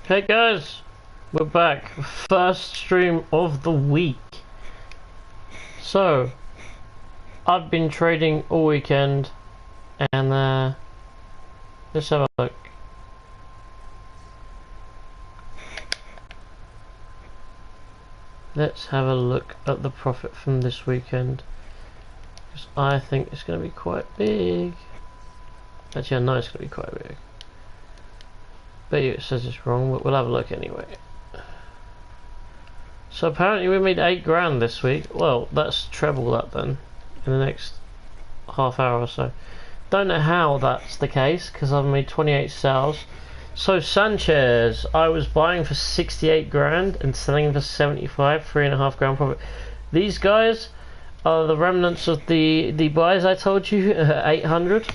Hey guys, we're back. First stream of the week. So, I've been trading all weekend, and let's have a look. Let's have a look at the profit from this weekend, because I think it's going to be quite big. Actually, I know it's going to be quite big. Bet you it says it's wrong, but we'll have a look anyway. So apparently we made 8 grand this week. Well, that's treble that then in the next half hour or so. Don't know how that's the case because I've made 28 sales. So Sanchez, I was buying for 68 grand and selling for 75, 3.5 grand profit. These guys are the remnants of the buys I told you at 800.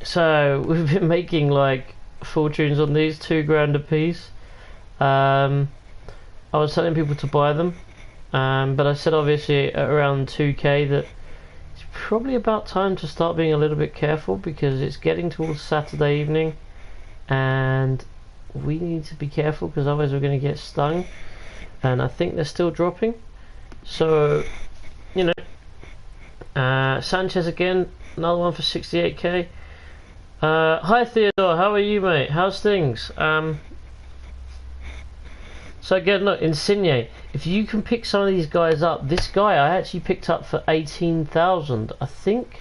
So we've been making like fortunes on these, 2 grand a piece. I was telling people to buy them, but I said obviously at around 2k that it's probably about time to start being a little bit careful because it's getting towards Saturday evening and we need to be careful because otherwise we're going to get stung, and I think they're still dropping. So, you know, Sanchez again, another one for 68k. Hi Theodore, how are you, mate? How's things? So again, look, Insigne, if you can pick some of these guys up, this guy I actually picked up for 18,000. I think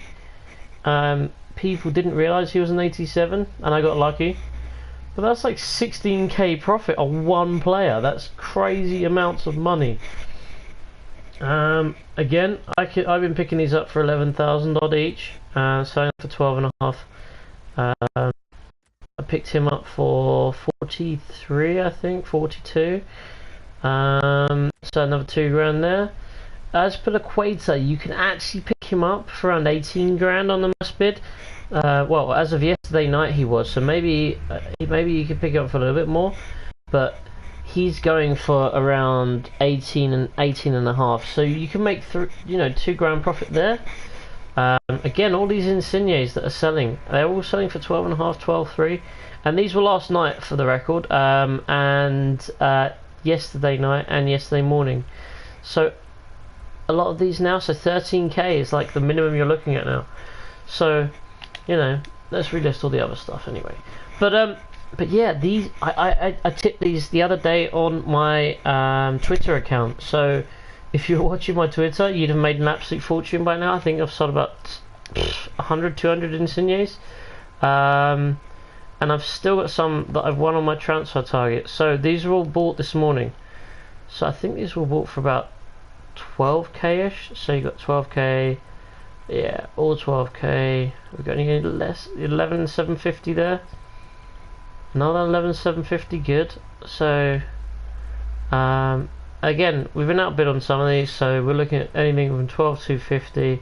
people didn't realise he was an 87 and I got lucky. But that's like 16k profit on one player. That's crazy amounts of money. Again, I've been picking these up for 11,000 odd each, selling for 12.5. I picked him up for 43, I think, 42. So another 2 grand there. As per the Equator, you can actually pick him up for around 18 grand on the mass bid. Well, as of yesterday night he was, so maybe you could pick him up for a little bit more, but he's going for around 18 and a half. So you can make 2 grand profit there. Again, all these Insignes that are selling, they're all selling for 12.5, 12.3, and these were last night for the record, and yesterday night and yesterday morning. So a lot of these now, so 13k is like the minimum you're looking at now. So, you know, let's relist all the other stuff anyway. But yeah, these I tipped these the other day on my Twitter account. So if you're watching my Twitter, you'd have made an absolute fortune by now. I think I've sold about 100, 200 Insignes. And I've still got some that I've won on my transfer target. So these were all bought this morning. So I think these were bought for about 12k-ish. So you got 12k, yeah, all 12k. We've got any less, 11,750 there. Another 11,750, good. So, again, we've been outbid on some of these, so we're looking at anything from 12,250.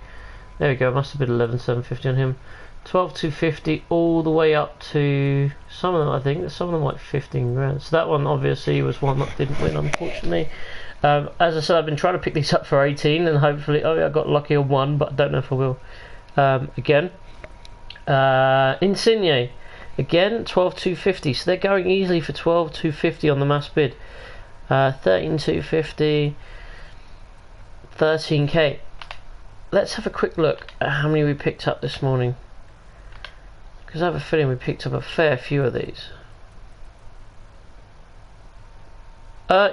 There we go, must have been 11,750 on him. 12,250 all the way up to some of them. I think some of them like 15 grand. So that one obviously was one that didn't win, unfortunately. As I said, I've been trying to pick these up for 18, and hopefully, oh yeah, I got lucky on one, but I don't know if I will. Again, Insigne. Again, 12,250. So they're going easily for 12,250 on the mass bid. 13,250, 13k. Let's have a quick look at how many we picked up this morning, because I have a feeling we picked up a fair few of these.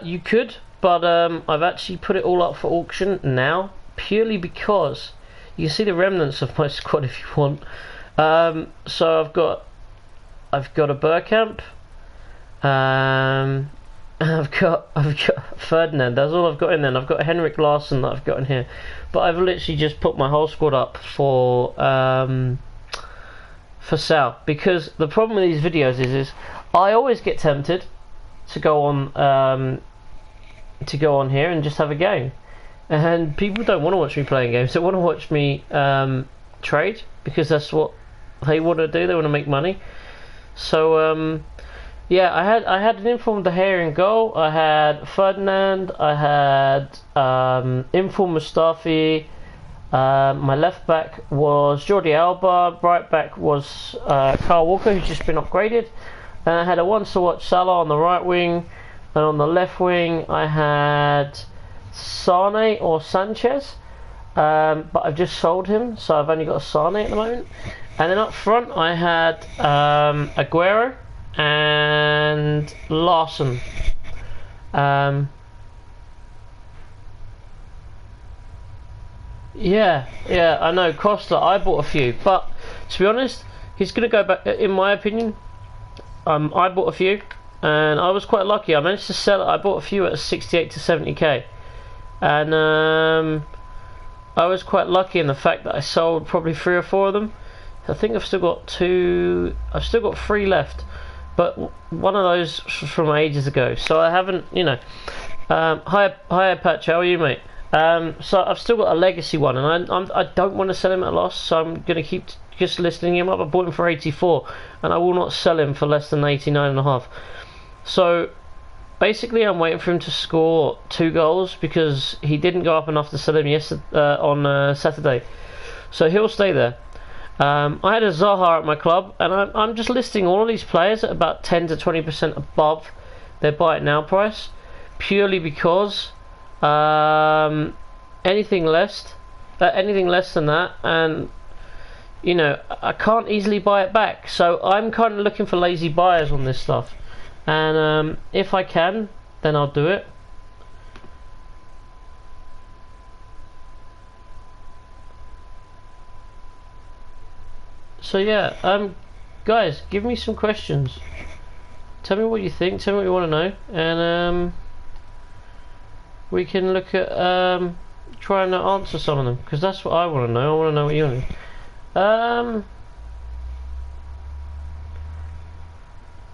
You could, but I've actually put it all up for auction now, purely because you can see the remnants of my squad if you want. So I've got a Bergkamp, I've got Ferdinand. That's all I've got in there. And I've got Henrik Larsson that I've got in here, but I've literally just put my whole squad up for because the problem with these videos is I always get tempted to go on here and just have a game, and people don't want to watch me playing games. They want to watch me trade because that's what they want to do. They want to make money. So yeah, I had an informed De Gea in goal. I had Ferdinand. I had informed Mustafi. My left back was Jordi Alba. Right back was Kyle Walker, who's just been upgraded. And I had a once to watch Salah on the right wing, and on the left wing I had Sane or Sanchez, but I've just sold him, so I've only got a Sane at the moment. And then up front I had Aguero and Larson. Yeah, I know Costa. I bought a few, but to be honest, he's going to go back. In my opinion, I bought a few, and I was quite lucky. I managed to sell it. I bought a few at 68 to 70k, and I was quite lucky in the fact that I sold probably 3 or 4 of them. I think I've still got 2. I've still got 3 left, but one of those was from ages ago, so I haven't. Hi Patch, how are you, mate? So I've still got a legacy one, and I don't want to sell him at a loss, so I'm going to keep just listing him up. I bought him for 84, and I will not sell him for less than 89.5. So basically, I'm waiting for him to score 2 goals because he didn't go up enough to sell him on Saturday, so he'll stay there. I had a Zaha at my club, and I'm just listing all of these players at about 10 to 20% above their buy it now price, purely because anything less than that, and I can't easily buy it back. So I'm kind of looking for lazy buyers on this stuff, and if I can, then I'll do it. So yeah, guys, give me some questions. Tell me what you think. Tell me what you want to know, and we can look at trying to answer some of them, because that's what I want to know. I want to know what you want.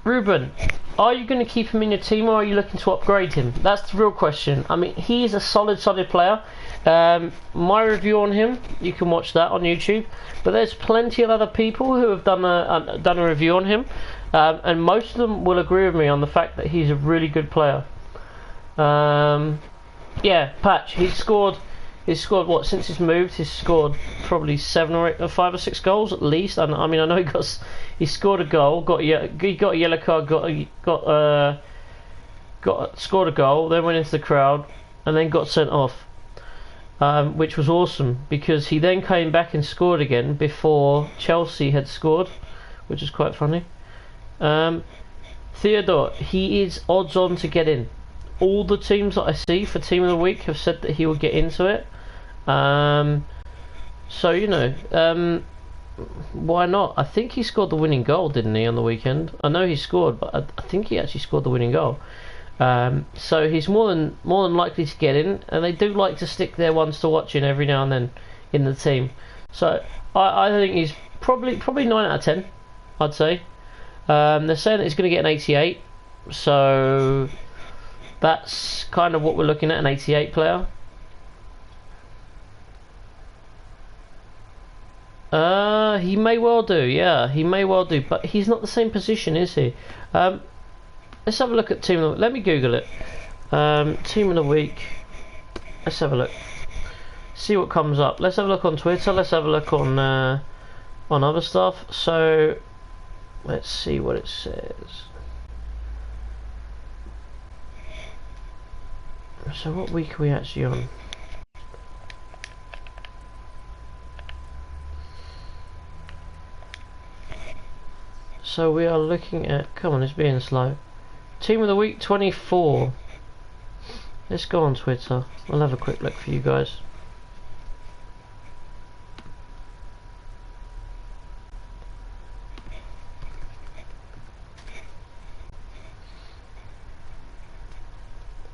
Ruben, are you going to keep him in your team, or are you looking to upgrade him? That's the real question. I mean, he is a solid player. My review on him, you can watch that on YouTube. But there's plenty of other people who have done a review on him, and most of them will agree with me on the fact that he's a really good player. Yeah, Patch. He's scored what, since he's moved? He's scored probably 7 or 8 or 5 or 6 goals at least. And I mean, I know he scored a goal, he got a yellow card, scored a goal, then went into the crowd, and then got sent off, which was awesome because he then came back and scored again before Chelsea had scored, which is quite funny. Theodore, he is odds on to get in. All the teams that I see for Team of the Week have said that he will get into it. So why not? I think he scored the winning goal, didn't he, on the weekend? I know he scored, but I think he actually scored the winning goal. So he's more than likely to get in, and they do like to stick their ones to watch in every now and then in the team. So I think he's probably 9 out of 10, I'd say. They're saying that he's going to get an 88, so that's kind of what we're looking at, an 88 player. He may well do, yeah, he may well do, but he's not the same position, is he? Let's have a look at Team of the Week. Let me Google it. Team of the Week. Let's have a look. See what comes up. Let's have a look on Twitter. Let's have a look on other stuff. So let's see what it says. So what week are we actually on? So we are looking at, come on, it's being slow. Team of the Week 24. Let's go on Twitter. I'll have a quick look for you guys.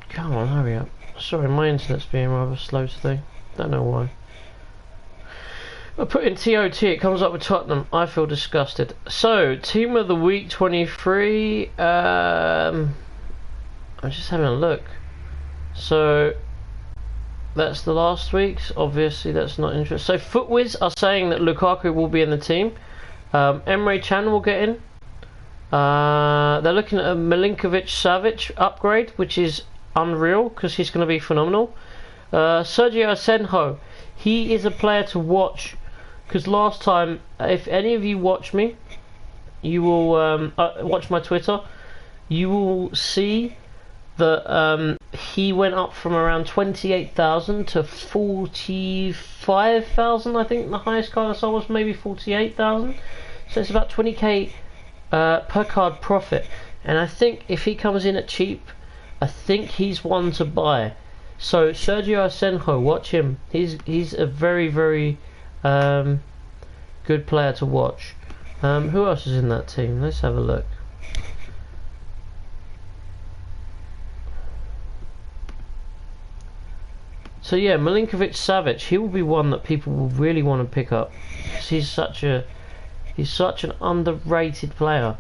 Come on, hurry up. Sorry, my internet's being rather slow today. Don't know why. I put in TOT, it comes up with Tottenham. I feel disgusted. So, Team of the Week 23. I'm just having a look. So, that's the last week's. Obviously, that's not interesting. So, Footwiz are saying that Lukaku will be in the team. Emre Can will get in. They're looking at a Milinkovic-Savic upgrade, which is unreal because he's going to be phenomenal. Sergio Asenjo, he is a player to watch because last time, if any of you watch me, you will watch my Twitter. You will see that he went up from around 28,000 to 45,000. I think the highest card I saw was maybe 48,000. So it's about 20k per card profit. And I think if he comes in at cheap, I think he's one to buy. So Sergio Asenjo, watch him. He's a very, very good player to watch. Who else is in that team? Let's have a look. So yeah, Milinkovic-Savic, he will be one that people will really want to pick up. He's such an underrated player.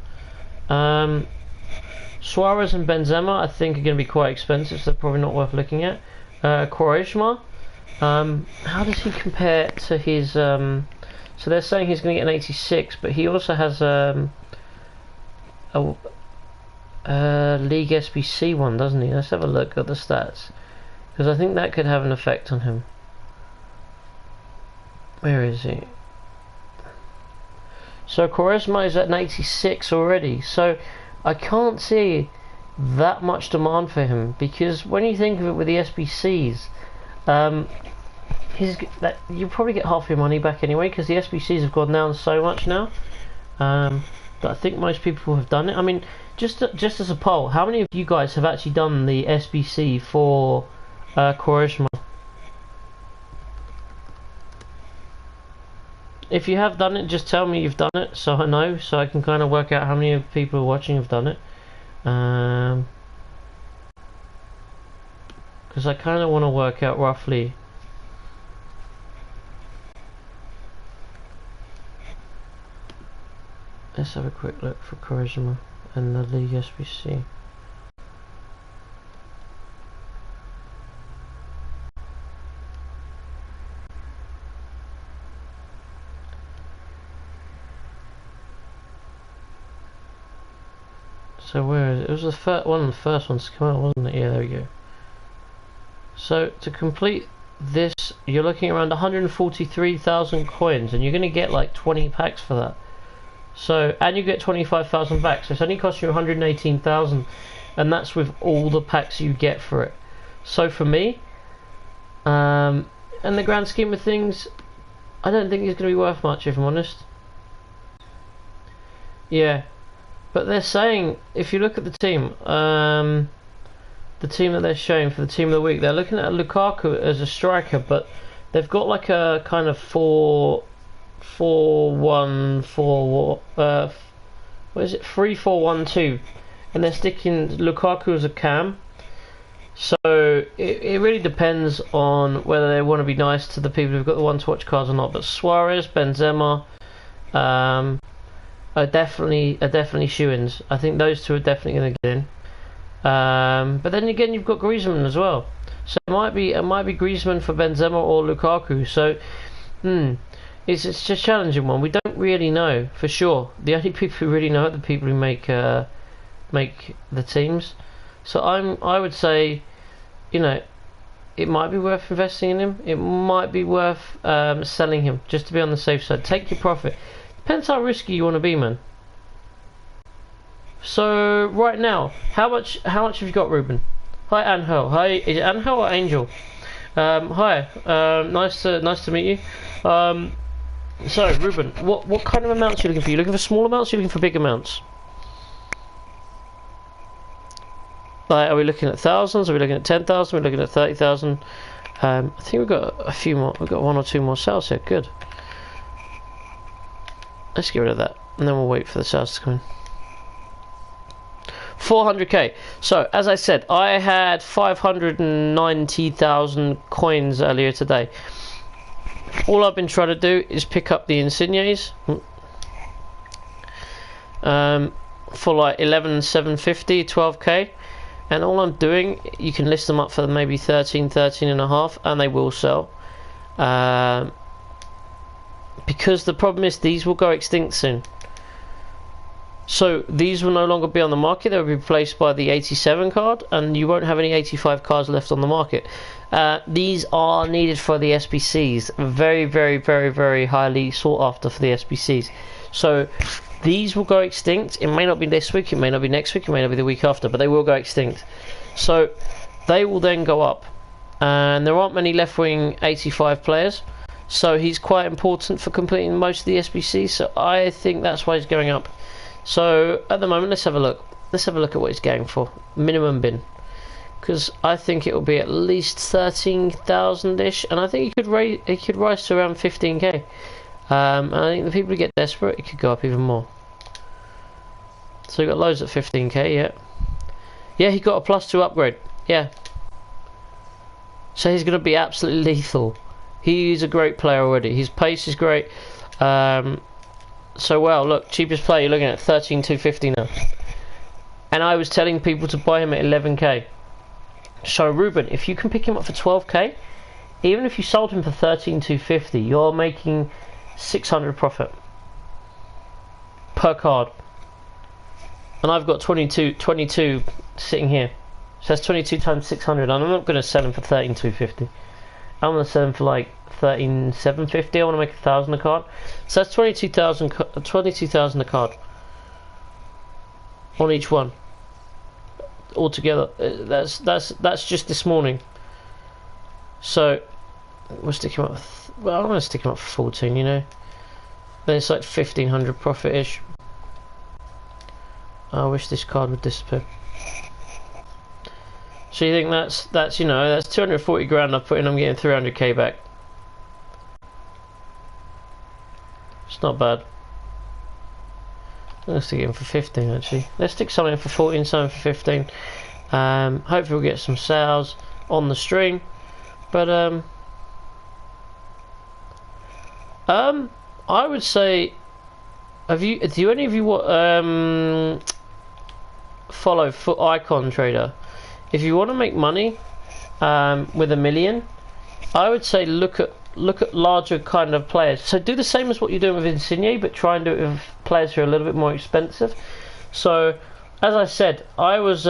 Suarez and Benzema, I think, are going to be quite expensive, so they're probably not worth looking at. Quaresma, how does he compare to his? So they're saying he's going to get an 86, but he also has a League SBC one, doesn't he? Let's have a look at the stats, because I think that could have an effect on him. Where is he? So Quaresma is at an 86 already, so I can't see that much demand for him, because when you think of it with the SBCs, you probably get half your money back anyway, because the SBCs have gone down so much now. But I think most people have done it. I mean, just as a poll, how many of you guys have actually done the SBC for Quaresma? If you have done it, just tell me you've done it, so I know, so I can kind of work out how many of people watching have done it. Because I kind of want to work out roughly. Let's have a quick look for Quaresma and the League SBC. So where is it? It was the one of the first ones to come out, wasn't it? Yeah, there we go. So to complete this, you're looking around 143,000 coins, and you're going to get like 20 packs for that. So, and you get 25,000 back. So it's only cost you 118,000, and that's with all the packs you get for it. So for me, in the grand scheme of things, I don't think it's going to be worth much, if I'm honest. Yeah. But they're saying, if you look at the team that they're showing for the team of the week, they're looking at Lukaku as a striker, but they've got like a kind of 3-4-1-2, and they're sticking Lukaku as a cam. So it really depends on whether they want to be nice to the people who've got the one-to-watch cards or not. But Suarez, Benzema, are definitely shoo-ins. I think those two are definitely going to get in. But then again, you've got Griezmann as well. So it might be Griezmann for Benzema or Lukaku. So it's just a challenging one. We don't really know for sure. The only people who really know are the people who make the teams. So I would say, it might be worth investing in him. It might be worth selling him just to be on the safe side. Take your profit. Depends how risky you want to be, man. So right now, how much have you got, Ruben? Hi, Angel. Hi, is it Angel or Angel? Hi. Nice to meet you. So Ruben, what kind of amounts are you looking for? You looking for small amounts? Or are you looking for big amounts? Like, are we looking at thousands? Are we looking at 10,000? Are we looking at 30,000? I think we've got a few more. We've got one or two more sales here. Good. Let's get rid of that, and then we'll wait for the sales to come in. 400k. So, as I said, I had 590,000 coins earlier today. All I've been trying to do is pick up the Insignes for like 11,750, 12k. And all I'm doing, you can list them up for maybe 13 and a half, and they will sell. Because the problem is these will go extinct soon. So these will no longer be on the market. They'll be replaced by the 87 card, and you won't have any 85 cards left on the market. These are needed for the SBCs. Very, very, very, very highly sought after for the SBCs. So These will go extinct. It may not be this week, it may not be next week, it may not be the week after, but they will go extinct. So they will then go up. And there aren't many left-wing 85 players, so he's quite important for completing most of the SBCs, so I think that's why he's going up. So at the moment, let's have a look. Let's have a look at what he's going for. Minimum bin. Because I think it will be at least 13,000-ish, and I think he could rise to around 15k. And I think the people who get desperate, it could go up even more. So he got loads at 15k, yeah. Yeah, he got a +2 upgrade, yeah. So he's going to be absolutely lethal. He's a great player already. His pace is great. So well, look, cheapest player you're looking at 13,250 now. And I was telling people to buy him at 11k. So Ruben, if you can pick him up for 12k, even if you sold him for 13,250, you're making 600 profit per card. And I've got 22 sitting here. So that's 22 times 600, and I'm not going to sell him for 13,250. I'm going to sell him for like 13,750. I want to make 1,000 a card. So that's 22,000 a card on each one. Altogether, that's just this morning. So we'll stick him up. Well, I'm going to stick him up for 14. You know, then it's like 1,500 profit-ish. I wish this card would disappear. So you think that's you know, that's 240 grand I've put in, I'm getting 300k back. It's not bad. Let's stick it in for 15 actually. Let's stick something in for 14, something for 15. Hopefully we'll get some sales on the stream. But I would say, do any of you follow Foot Icon Trader? If you want to make money with 1 million, I would say look at larger kind of players. So do the same as what you're doing with Insigne, but try and do it with players who are a little bit more expensive. So as I said, I was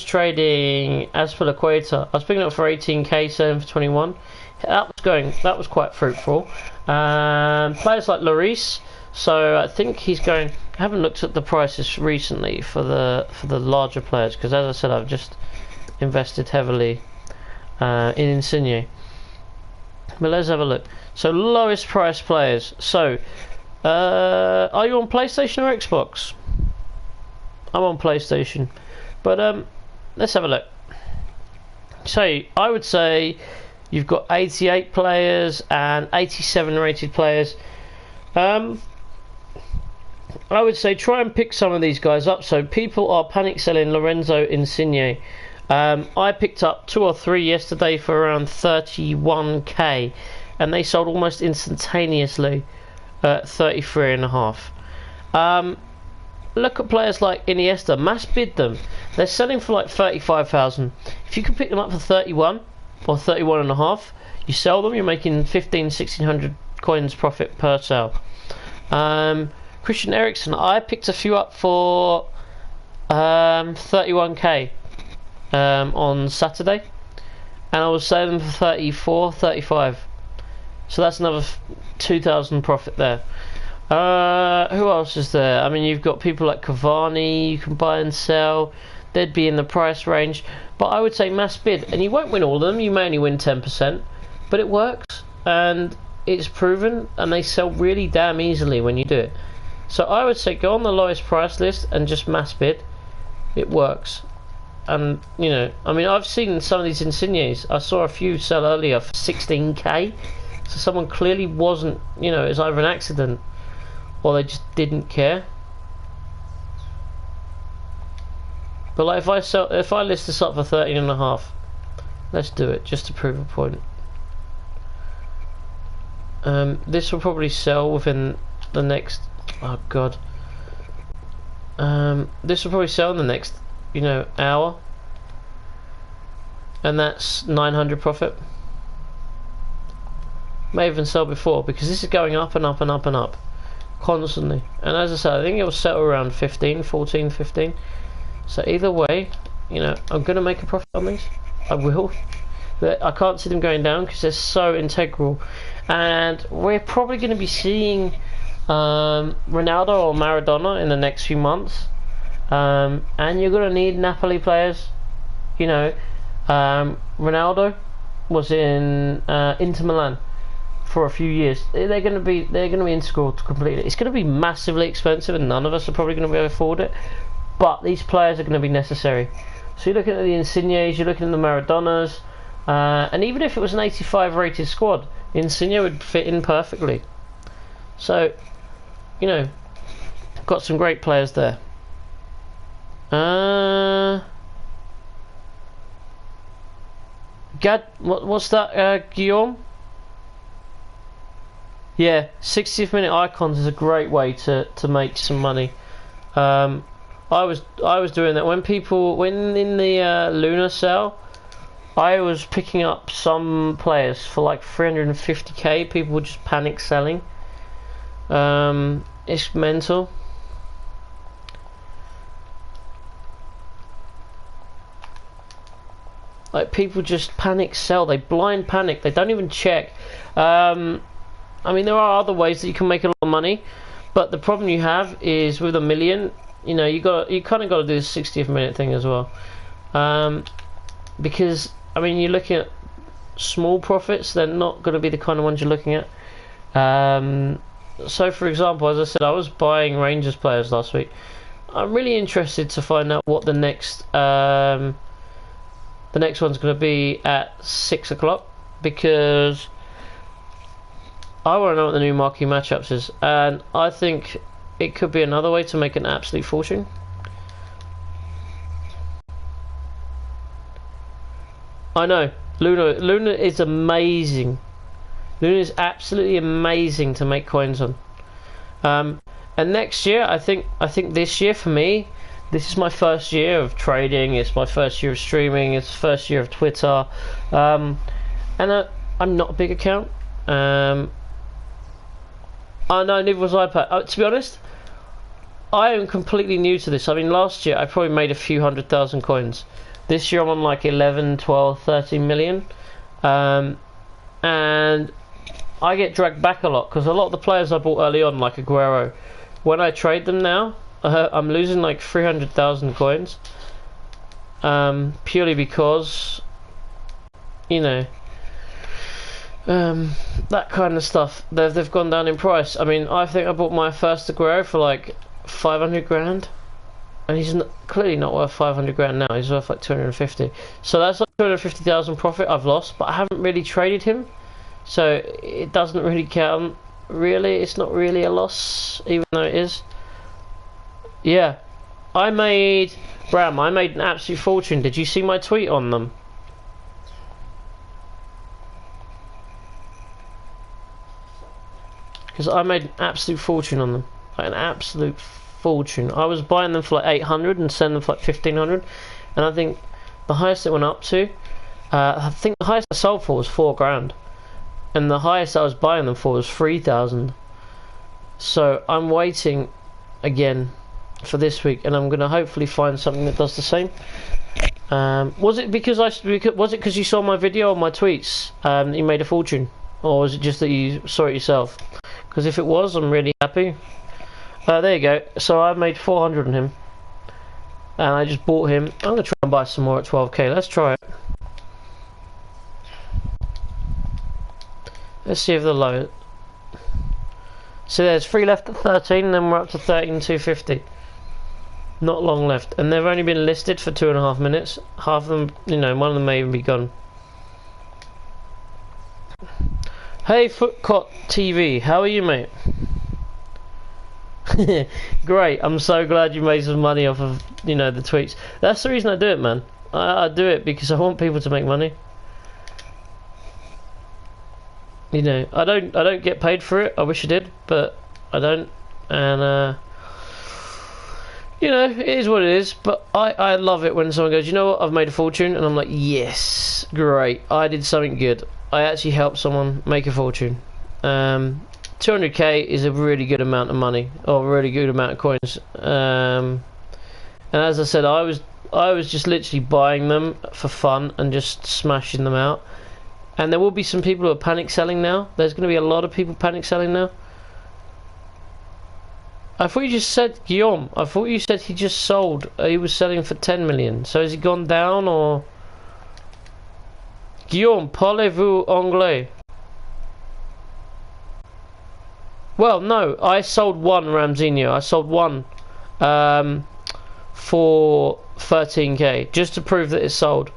trading Azpilicueta. I was picking up for 18k, selling for 21. That was quite fruitful. Players like Lloris. So I think he's going. I haven't looked at the prices recently for the larger players, because as I said, I've just invested heavily in Insigne. But let's have a look. So lowest price players. So are you on PlayStation or Xbox? I'm on PlayStation, but let's have a look. So I would say you've got 88 players and 87 rated players. I would say try and pick some of these guys up. So people are panic selling Lorenzo Insigne. I picked up 2 or 3 yesterday for around 31k, and they sold almost instantaneously at 33.5. Look at players like Iniesta. Mass bid them. They're selling for like 35,000. If you can pick them up for 31 or 31.5, you sell them. You're making 1,1600 coins profit per sale. Christian Eriksen, I picked a few up for 31k on Saturday, and I was selling them for 34, 35. So that's another 2,000 profit there. Who else is there? I mean, you've got people like Cavani you can buy and sell. They'd be in the price range, but I would say mass bid, and you won't win all of them. You may only win 10%, but it works and it's proven, and they sell really damn easily when you do it. So I would say go on the lowest price list and just mass bid. It works. And you know, I mean, I've seen some of these Insignes. I saw a few sell earlier for 16k. So someone clearly wasn't, you know, it's either an accident or they just didn't care. But like if I list this up for 13.5, let's do it just to prove a point. This will probably sell within the next. Oh god. This will probably sell in the next, you know, hour, and that's 900 profit. May even sell before, because this is going up and up and up and up constantly. And as I said, I think it will settle around 15, 14, 15. So either way, you know, I'm going to make a profit on these. I will. But I can't see them going down because they're so integral. And we're probably going to be seeing Ronaldo or Maradona in the next few months, and you're going to need Napoli players. You know, Ronaldo was in Inter Milan for a few years. They're going to be integral to complete it. It's going to be massively expensive, and none of us are probably going to be able to afford it. But these players are going to be necessary. So you're looking at the Insignes, you're looking at the Maradonas, and even if it was an 85 rated squad, Insigne would fit in perfectly. So, you know, got some great players there. What's that, Guillaume? Yeah, 60th minute icons is a great way to make some money. I was doing that when in the Luna sale. I was picking up some players for like 350k. People were just panic selling. It's mental. Like, people just panic sell. They blind panic. They don't even check. I mean, there are other ways that you can make a lot of money, but the problem you have is with 1 million. You know, you kind of got to do the 60th minute thing as well, because I mean, you're looking at small profits. They're not going to be the kind of ones you're looking at. So, for example, as I said, I was buying Rangers players last week. I'm really interested to find out what the next one's going to be at 6 o'clock, because I want to know what the new marquee matchups is, and I think it could be another way to make an absolute fortune. I know, Luna is amazing. Luna is absolutely amazing to make coins on. And next year, I think this year for me, this is my first year of trading. It's my first year of streaming. It's the first year of Twitter, and I'm not a big account. I know, neither was I. To be honest, I am completely new to this. I mean, last year I probably made a few 100,000 coins. This year I'm on like 11, 12, 13 million, and I get dragged back a lot because a lot of the players I bought early on, like Aguero, when I trade them now, I'm losing like 300,000 coins, purely because, you know, that kind of stuff. They've gone down in price. I mean, I think I bought my first Aguero for like 500 grand, and he's clearly not worth 500 grand now. He's worth like 250. So that's like 250,000 profit I've lost, but I haven't really traded him, so it doesn't really count. Really, it's not really a loss, even though it is. Yeah, I made an absolute fortune. Did you see my tweet on them? Because I made an absolute fortune on them, like an absolute fortune. I was buying them for like 800 and selling them for like 1500, and I think the highest it went up to, I think the highest I sold for was 4 grand, and the highest I was buying them for was 3,000. So I'm waiting again for this week, and I'm gonna hopefully find something that does the same. Was it because you saw my video or my tweets that you made a fortune, or was it just that you saw it yourself? Because if it was, I'm really happy. There you go. So I made 400 on him, and I just bought him. I'm gonna try and buy some more at 12k. Let's try it. Let's see if they're low. So there's 3 left at 13, and then we're up to 13,250. Not long left, and they've only been listed for 2.5 minutes. Half of them, you know, one of them may even be gone. Hey, Footcot TV, how are you, mate? Great, I'm so glad you made some money off of, you know, the tweets. That's the reason I do it, man. I do it because I want people to make money. You know, I don't get paid for it. I wish I did, but I don't. And you know, it is what it is. But I love it when someone goes, you know what, I've made a fortune, and I'm like, yes, great, I did something good. I actually helped someone make a fortune. 200k is a really good amount of money, or a really good amount of coins. And as I said, I was just literally buying them for fun and just smashing them out. And there will be some people who are panic selling now. There's going to be a lot of people panic selling now. I thought you just said Guillaume. I thought you said he just sold. He was selling for 10 million. So has he gone down or? Guillaume, parlez-vous anglais? Well, no. I sold one Ramzinho. I sold one for 13k just to prove that it's sold.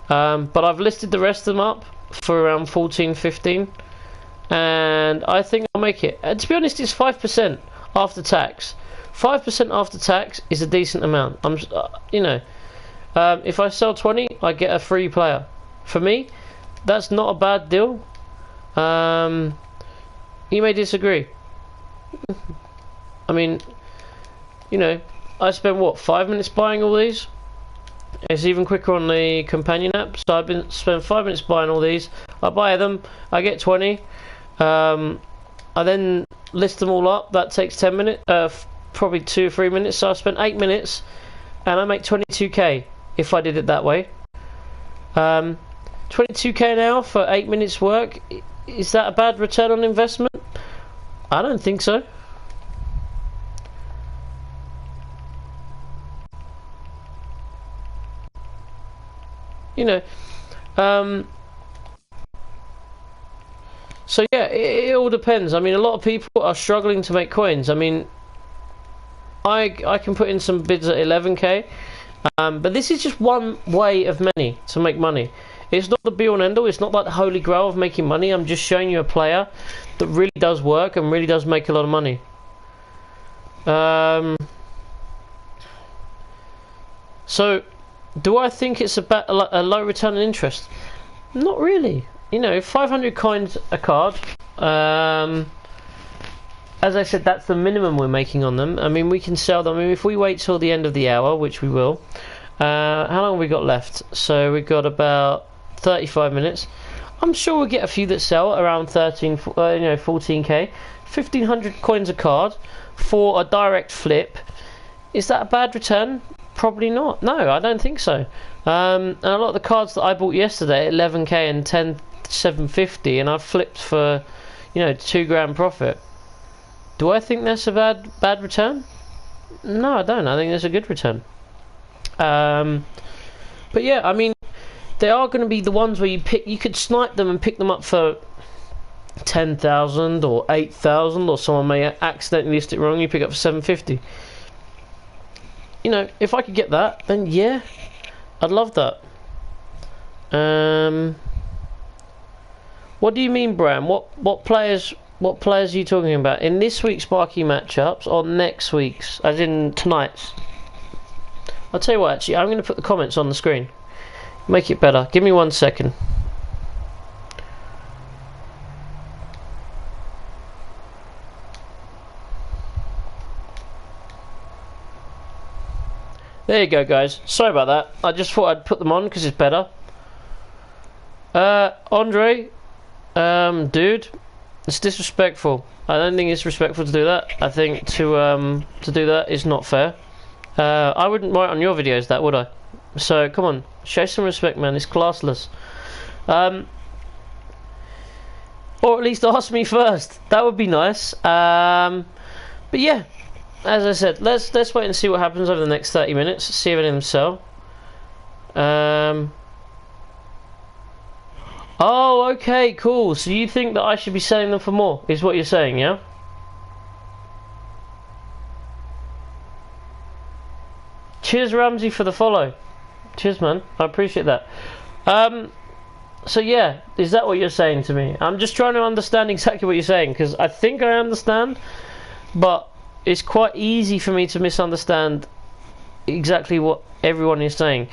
But I've listed the rest of them up for around 14, 15, and I think I'll make it. To be honest, it's 5% after tax. 5% after tax is a decent amount. If I sell 20, I get a free player. For me, that's not a bad deal. You may disagree. I mean, I spent what, 5 minutes buying all these? It's even quicker on the companion app. So I've spent 5 minutes buying all these. I buy them, I get 20. I then list them all up. That takes 10 minutes, probably 2 or 3 minutes. So I spent 8 minutes, and I make 22k if I did it that way. 22k now for 8 minutes work. Is that a bad return on investment? I don't think so. So yeah, it all depends. I mean, a lot of people are struggling to make coins. I mean, I can put in some bids at 11k, but this is just one way of many to make money. It's not the be-all and end-all. It's not like the holy grail of making money. I'm just showing you a player that really does work and really does make a lot of money. So, do I think it's a low return on interest? Not really. 500 coins a card. As I said, that's the minimum we're making on them. I mean, we can sell them. I mean, if we wait till the end of the hour, which we will. How long have we got left? So we've got about 35 minutes. I'm sure we'll get a few that sell around 14k. 1500 coins a card for a direct flip. Is that a bad return? Probably not. No, I don't think so. And a lot of the cards that I bought yesterday at 11k and 10,750, and I've flipped for, 2 grand profit. Do I think that's a bad return? No, I don't. I think that's a good return. But yeah, I mean, they are going to be the ones where you could snipe them and pick them up for 10,000 or 8,000, or someone may accidentally list it wrong. You pick up for 750. If I could get that, then yeah, I'd love that. What do you mean, Bram? What players are you talking about? In this week's marquee matchups or next week's, as in tonight's? I'll tell you what, actually, I'm going to put the comments on the screen. Make it better. Give me 1 second. There you go, guys. Sorry about that. I just thought I'd put them on because it's better. Andre, dude, it's disrespectful. I don't think it's respectful to do that. I think to do that is not fair. I wouldn't write on your videos that, would I? So come on, show some respect, man. It's classless. Or at least ask me first. That would be nice. But yeah, as I said, let's wait and see what happens over the next 30 minutes. See if any of them sell. Oh, okay, cool. So you think that I should be selling them for more? Is what you're saying, yeah? Cheers, Ramsey, for the follow. Cheers, man. I appreciate that. So yeah, is that what you're saying to me? I'm just trying to understand exactly what you're saying, because I think I understand, but it's quite easy for me to misunderstand exactly what everyone is saying.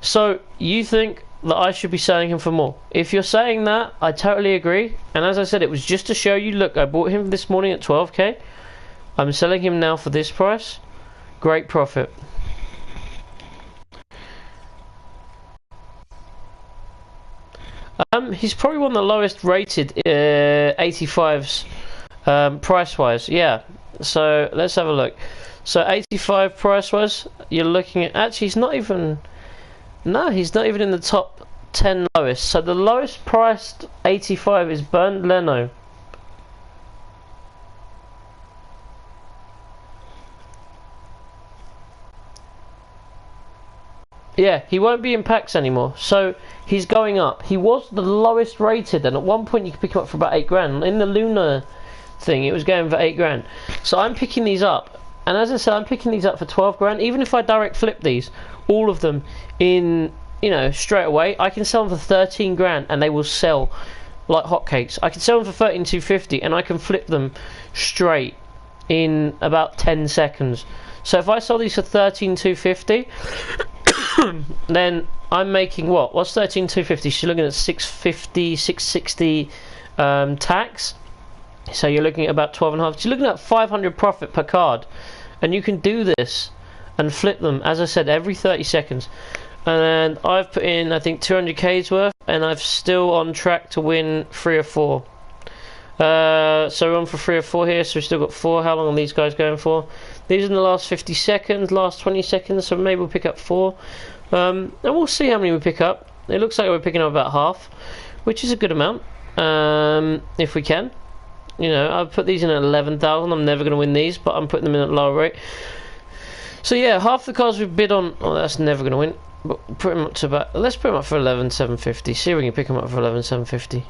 So you think that I should be selling him for more? If you're saying that, I totally agree. And as I said, it was just to show you, look, I bought him this morning at 12k. I'm selling him now for this price. Great profit. He's probably one of the lowest rated 85s price wise. Yeah, so let's have a look. So 85 price wise, you're looking at, actually he's not even, no, he's not even in the top 10 lowest. So the lowest priced 85 is Bernd Leno. Yeah, he won't be in packs anymore. So he's going up. He was the lowest rated, and at one point you could pick him up for about 8 grand. In the Lunar thing, it was going for 8 grand. So I'm picking these up, and as I said, I'm picking these up for 12 grand. Even if I direct flip these, all of them in, you know, straight away, I can sell them for 13 grand, and they will sell like hotcakes. I can sell them for 13,250, and I can flip them straight in about 10 seconds. So if I sell these for 13,250, then I'm making what? What's 13,250? She's looking at 650, 660 tax. So you're looking at about 12.5. You're looking at 500 profit per card, and you can do this and flip them, as I said, every 30 seconds. And I've put in, I think, 200k's worth, and I'm still on track to win 3 or 4. So we're on for 3 or 4 here, so we've still got 4. How long are these guys going for? These are in the last 50 seconds, last 20 seconds, so maybe we'll pick up 4. And we'll see how many we pick up. It looks like we're picking up about half, which is a good amount, if we can. You know, I've put these in at 11,000. I'm never going to win these, but I'm putting them in at a lower rate. So yeah, half the cards we've bid on, oh, that's never going to win. But put them up to about, let's put them up for 11,750. See if we can pick them up for 11,750.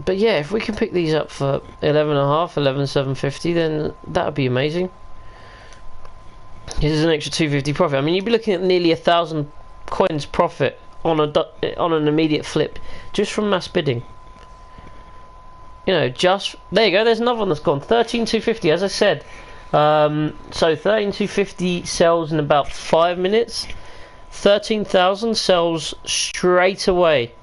But yeah, if we can pick these up for 11.5, 11,750, then that would be amazing. This is an extra 250 profit. I mean, you'd be looking at nearly 1,000 coins profit on an immediate flip just from mass bidding. You know, just there you go. There's another one that's gone 13,250. As I said, so 13,250 sells in about 5 minutes. 13,000 sells straight away.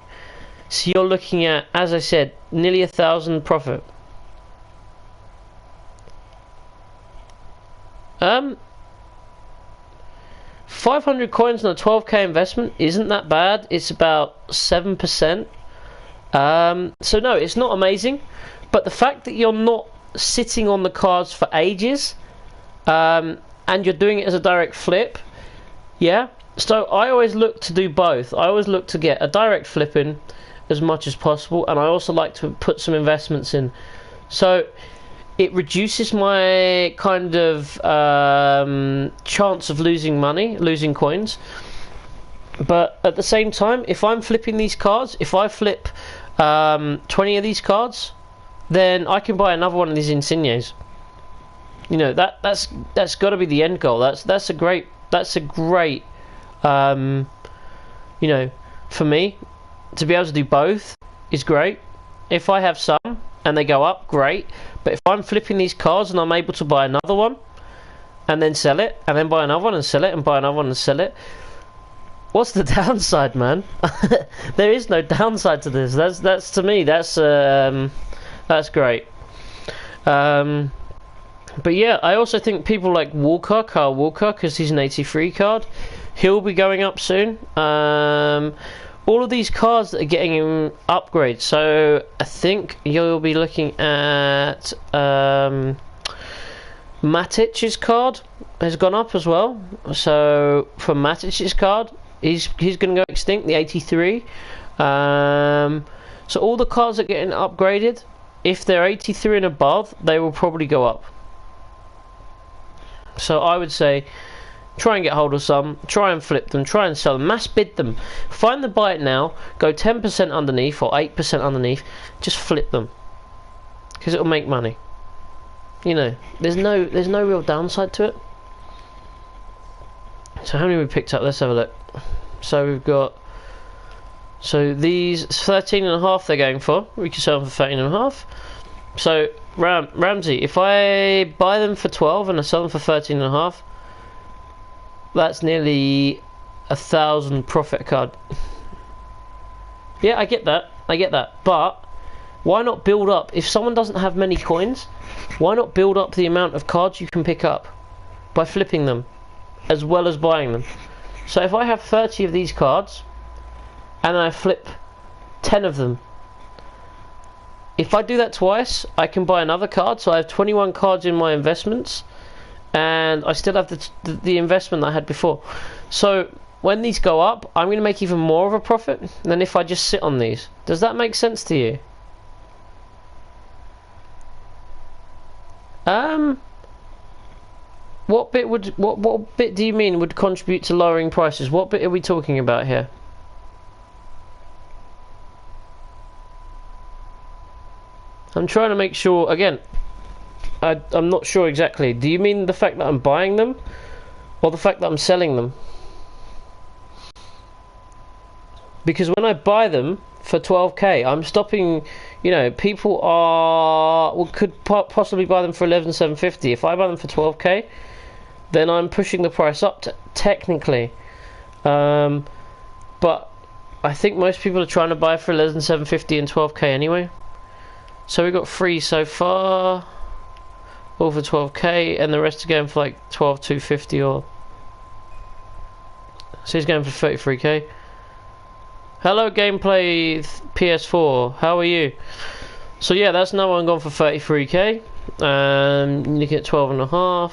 So you're looking at, as I said, nearly 1,000 profit. 500 coins on a 12k investment isn't that bad. It's about 7%. So no, it's not amazing. But the fact that you're not sitting on the cards for ages, and you're doing it as a direct flip, yeah. So I always look to do both. I always look to get a direct flip in as much as possible, and I also like to put some investments in. So it reduces my kind of chance of losing money, losing coins. But at the same time, if I'm flipping these cards, if I flip 20 of these cards, then I can buy another one of these Insignes. You know, that's got to be the end goal. That's a great you know, for me to be able to do both is great. If I have some and they go up, great. But if I'm flipping these cards and I'm able to buy another one and then sell it, and then buy another one and sell it, and buy another one and sell it, what's the downside, man? There is no downside to this. That's to me, that's great. But yeah, I also think people like Walker, Kyle Walker, because he's an 83 card, he'll be going up soon. All of these cards that are getting upgrades. So I think you'll be looking at Matic's card has gone up as well. So for Matic's card, he's going to go extinct, the 83. So all the cards that are getting upgraded, if they're 83 and above, they will probably go up. So I would say, try and get hold of some, try and flip them, try and sell them, mass bid them. Find the buy it now, go 10% underneath or 8% underneath, just flip them. Because it'll make money. You know, there's no real downside to it. So how many we picked up? Let's have a look. So we've got, so these 13.5 they're going for. We can sell them for 13.5. So Ramsey, if I buy them for 12 and I sell them for 13.5, that's nearly 1,000 profit card. Yeah, I get that. But why not build up? If someone doesn't have many coins, why not build up the amount of cards you can pick up by flipping them as well as buying them? So if I have 30 of these cards and I flip 10 of them, if I do that twice, I can buy another card. So I have 21 cards in my investments, and I still have the investment I had before. So when these go up, I'm going to make even more of a profit than if I just sit on these. Does that make sense to you? What bit would what bit do you mean would contribute to lowering prices? What bit are we talking about here? I'm trying to make sure again. I'm not sure exactly. Do you mean the fact that I'm buying them, or the fact that I'm selling them? Because when I buy them for 12k, I'm stopping. You know, people could possibly buy them for 11,750. If I buy them for 12k, then I'm pushing the price up technically. But I think most people are trying to buy for 11,750 and 12k anyway. So we got 3 so far, all for 12k, and the rest are going for like 12,250 or. So he's going for 33k. Hello, gameplay PS4. How are you? So yeah, that's another one gone for 33k. Looking at 12.5.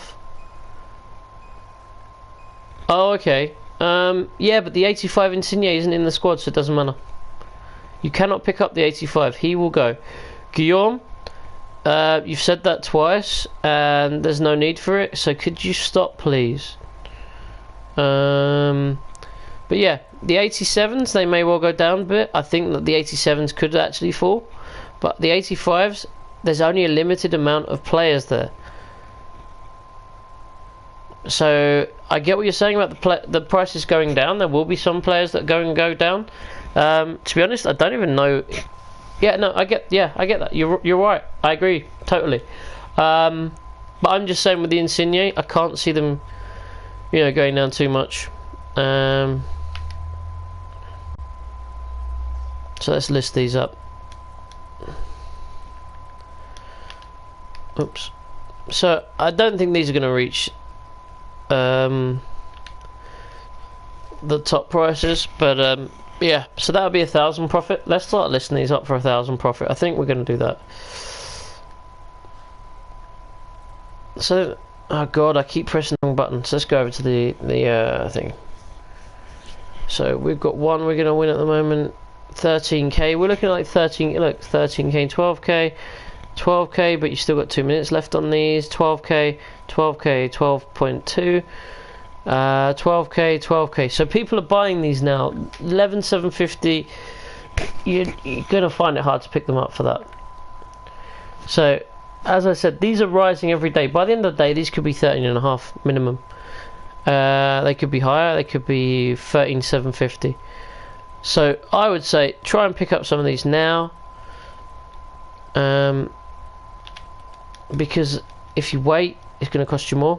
Oh, okay. Yeah, but the 85 Insigne isn't in the squad, so it doesn't matter. You cannot pick up the 85. He will go. Guillaume, you've said that twice, and there's no need for it. So could you stop, please? But yeah, the 87s, they may well go down a bit. I think that the 87s could actually fall. But the 85s, there's only a limited amount of players there. So I get what you're saying about the prices going down. There will be some players that go down. To be honest, I don't even know. Yeah, no, I get that. You're right. I agree totally. But I'm just saying with the Insigne, I can't see them, going down too much. So let's list these up. Oops. So I don't think these are going to reach the top prices, but yeah. So that'll be 1,000 profit. Let's start listing these up for 1,000 profit. I think we're going to do that. So, oh god, I keep pressing the wrong button. So let's go over to the thing. So we've got one we're going to win at the moment. 13k. We're looking at like 13. Look, 13k, 12k, 12k. But you still got 2 minutes left on these. 12k, 12k, 12.2. 12k, 12k. So people are buying these now. 11,750. You're gonna find it hard to pick them up for that. So, as I said, these are rising every day. By the end of the day, these could be 13.5 minimum. They could be higher. They could be 13,750. So I would say try and pick up some of these now. Because if you wait, it's going to cost you more.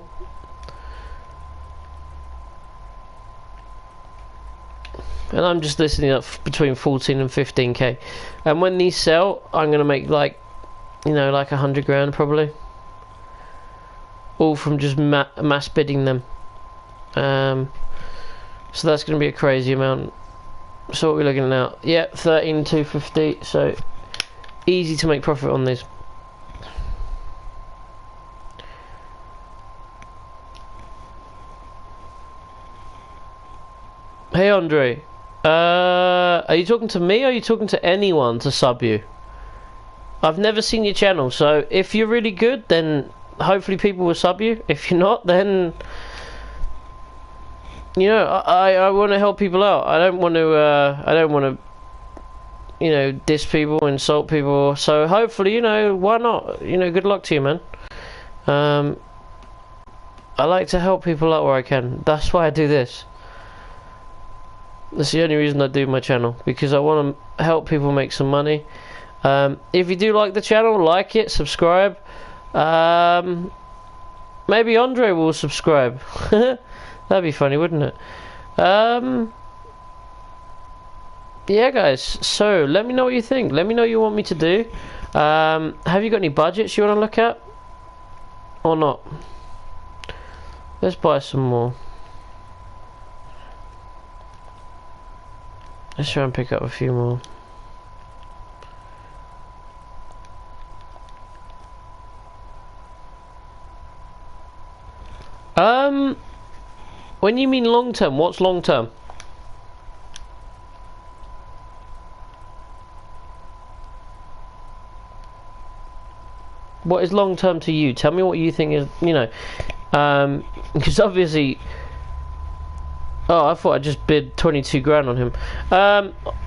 And I'm just listing up between 14 and 15k. And when these sell, I'm going to make like 100 grand probably. All from just mass bidding them. So that's going to be a crazy amount. So what we're looking at now? Yeah, 13,250. So easy to make profit on these. Hey Andre, are you talking to me or are you talking to anyone to sub you? I've never seen your channel, so if you're really good, then hopefully people will sub you. If you're not, then I want to help people out. I don't want to diss people, insult people. So hopefully, why not? Good luck to you, man. I like to help people out where I can. That's why I do this. That's the only reason I do my channel, because I want to help people make some money. If you do like the channel, like it, subscribe. Maybe Andre will subscribe. That'd be funny, wouldn't it? Yeah, guys. So let me know what you think. Let me know what you want me to do. Have you got any budgets you want to look at, or not? Let's buy some more. Let's try and pick up a few more. When you mean long term, what's long term? What is long term to you? Tell me what you think is, Because obviously, oh, I thought I just bid 22 grand on him.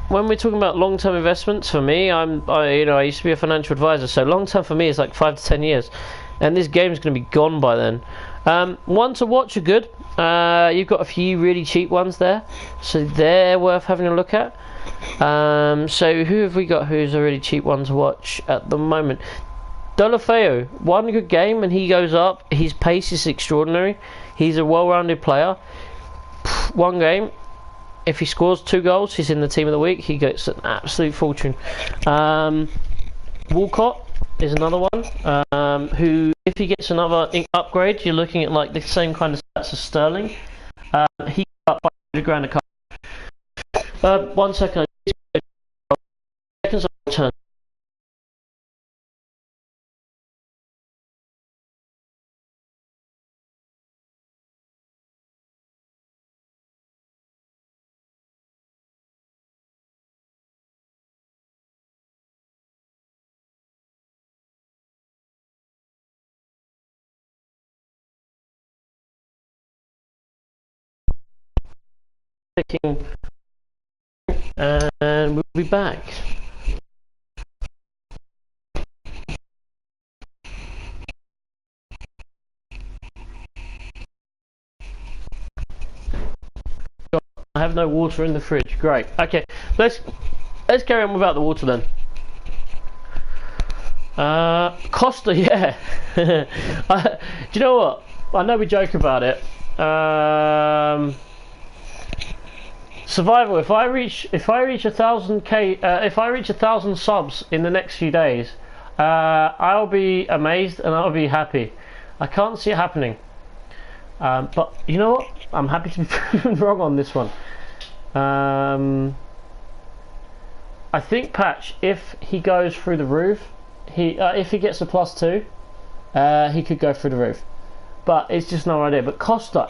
When we're talking about long-term investments, for me, I used to be a financial advisor, so long-term for me is like 5 to 10 years, and this game's going to be gone by then. One to watch are good. You've got a few really cheap ones there, so they're worth having a look at. So who have we got who's a really cheap one to watch at the moment? Deulofeu, one good game and he goes up. His pace is extraordinary. He's a well-rounded player. One game, if he scores 2 goals, he's in the team of the week. He gets an absolute fortune. Walcott is another one who, if he gets another upgrade, you're looking at like the same kind of stats as Sterling. He got up by 100 grand a card. 1 second. Seconds on turn. And we'll be back. I have no water in the fridge. Great. Okay, let's carry on without the water then. Costa, yeah. Do you know what? I know we joke about it. Survival. If I reach 1,000k, if I reach 1,000 subs in the next few days, I'll be amazed and I'll be happy. I can't see it happening, but you know what? I'm happy to be proven wrong on this one. I think Patch, if he goes through the roof, if he gets a +2, he could go through the roof. But it's just no idea. But Costa,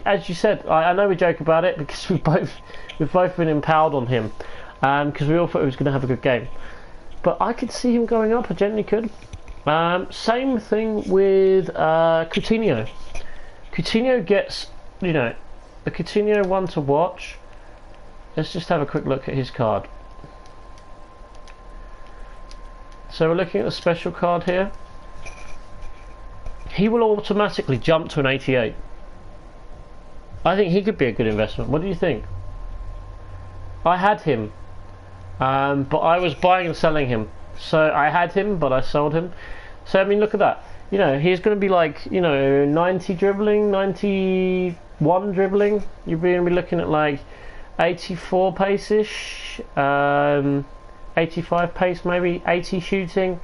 as you said, I know we joke about it because we've both been empowered on him, because we all thought he was going to have a good game. But I could see him going up. I genuinely could. Same thing with Coutinho. Coutinho gets, the Coutinho one to watch. Let's just have a quick look at his card. So we're looking at the special card here. He will automatically jump to an 88. I think he could be a good investment. What do you think? I had him, but I was buying and selling him. So I had him, but I sold him. So I mean, look at that. He's going to be like, 90 dribbling, 91 dribbling. You're going to be looking at like 84 pace-ish, 85 pace maybe, 80 shooting.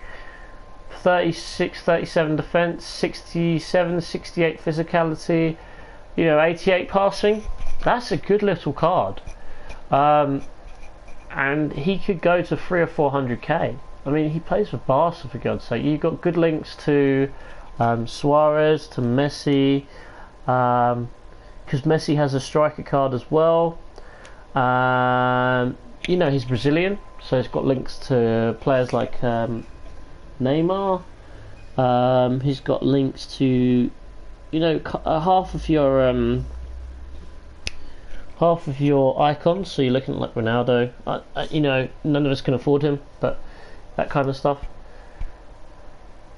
36, 37 defense, 67, 68 physicality, 88 passing. That's a good little card. And he could go to 300 or 400k. I mean, he plays for Barca, for God's sake. You've got good links to Suarez, to Messi, because Messi has a striker card as well. He's Brazilian, so he's got links to players like Neymar. He's got links to, half of your icons. So you're looking at like Ronaldo. None of us can afford him, but that kind of stuff.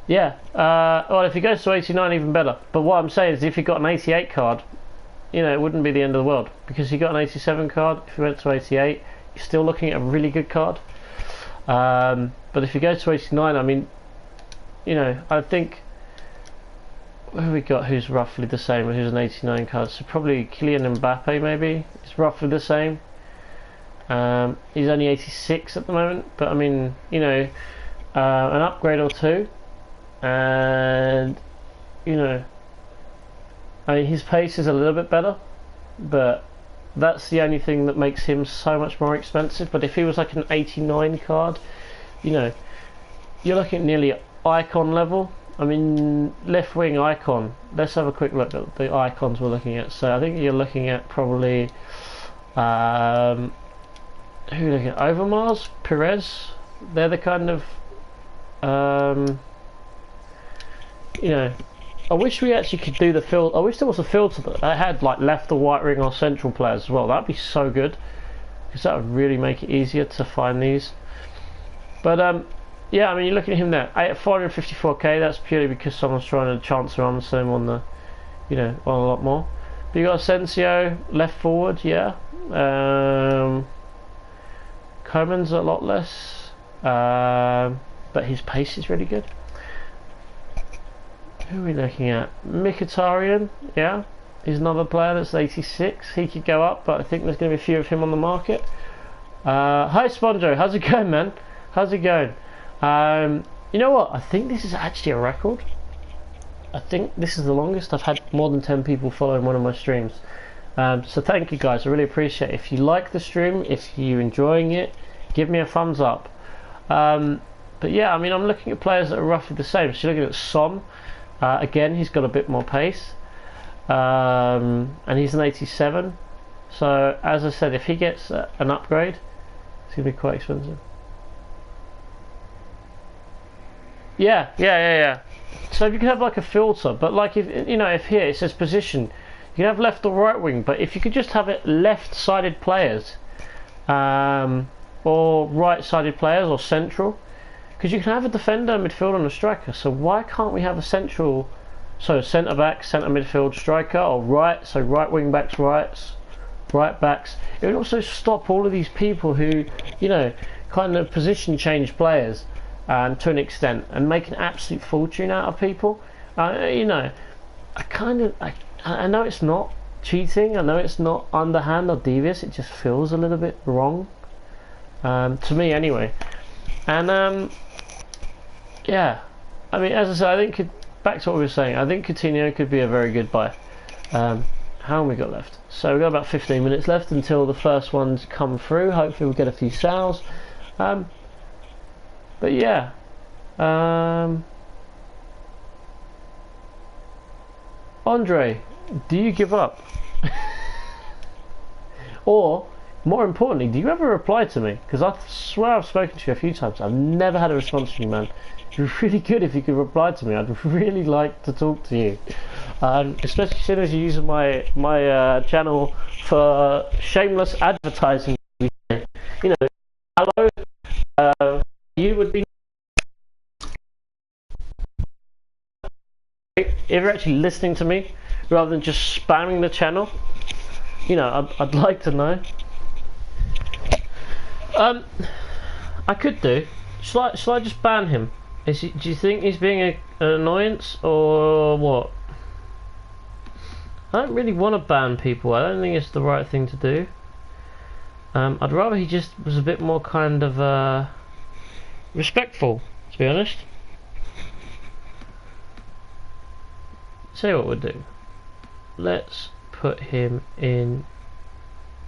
Yeah. Well, if he goes to 89, even better. But what I'm saying is, if he got an 88 card, it wouldn't be the end of the world, because he got an 87 card. If he went to 88, you're still looking at a really good card. But if you go to 89, I mean, I think, who have we got who's roughly the same, who's an 89 card? So probably Kylian Mbappe, maybe. It's roughly the same. He's only 86 at the moment, but I mean, an upgrade or two, and I mean, his pace is a little bit better, but that's the only thing that makes him so much more expensive. But if he was like an 89 card, you're looking at nearly icon level. I mean, left wing icon. Let's have a quick look at the icons we're looking at. So I think you're looking at probably who are you looking at? Overmars, Perez. They're the kind of I wish we actually could do the filter. I wish there was a filter that had like left or right wing or central players as well. That'd be so good, because that would really make it easier to find these. But yeah, I mean, you're looking at him there at 454k. That's purely because someone's trying to chance around the same on the, you know, on a lot more. But you got Asensio left forward, yeah. Coman's a lot less, but his pace is really good. Who are we looking at? Mkhitaryan, yeah. He's another player that's 86. He could go up, but I think there's going to be a few of him on the market. Hi Sponjo, how's it going, man? How's it going? You know what? I think this is actually a record. I think this is the longest I've had more than 10 people following one of my streams. So thank you guys, I really appreciate it. If you like the stream, if you're enjoying it, give me a thumbs up. But yeah, I mean, I'm looking at players that are roughly the same. So you're looking at Son. Again, he's got a bit more pace. And he's an 87. So as I said, if he gets an upgrade, it's going to be quite expensive. Yeah. So if you can have like a filter, but like if you know, if here it says position, you can have left or right wing, but if you could just have it left-sided players, or right-sided players, or central, because you can have a defender, midfielder, and a striker. So why can't we have a central, so centre back, centre midfield, striker, or right, so right wing backs, right backs. It would also stop all of these people who, you know, kind of position change players. To an extent, and make an absolute fortune out of people. You know, I know it's not cheating, I know it's not underhand or devious, it just feels a little bit wrong, to me anyway. And yeah, I mean, as I said, I think back to what we were saying, I think Coutinho could be a very good buy. How long we got left? So we've got about 15 minutes left until the first ones come through. Hopefully we'll get a few sales. But yeah, Andre, do you give up? Or, more importantly, do you ever reply to me? Because I swear I've spoken to you a few times. I've never had a response from you, man. It'd be really good if you could reply to me. I'd really like to talk to you. Especially as soon as you're using my channel for shameless advertising. You know, hello. You would be if you're actually listening to me rather than just spamming the channel. You know, I'd like to know. I could do. Shall I just ban him? Do you think he's being an annoyance or what? I don't really want to ban people. I don't think it's the right thing to do. I'd rather he just was a bit more kind of respectful, to be honest. Say what we'll do. Let's put him in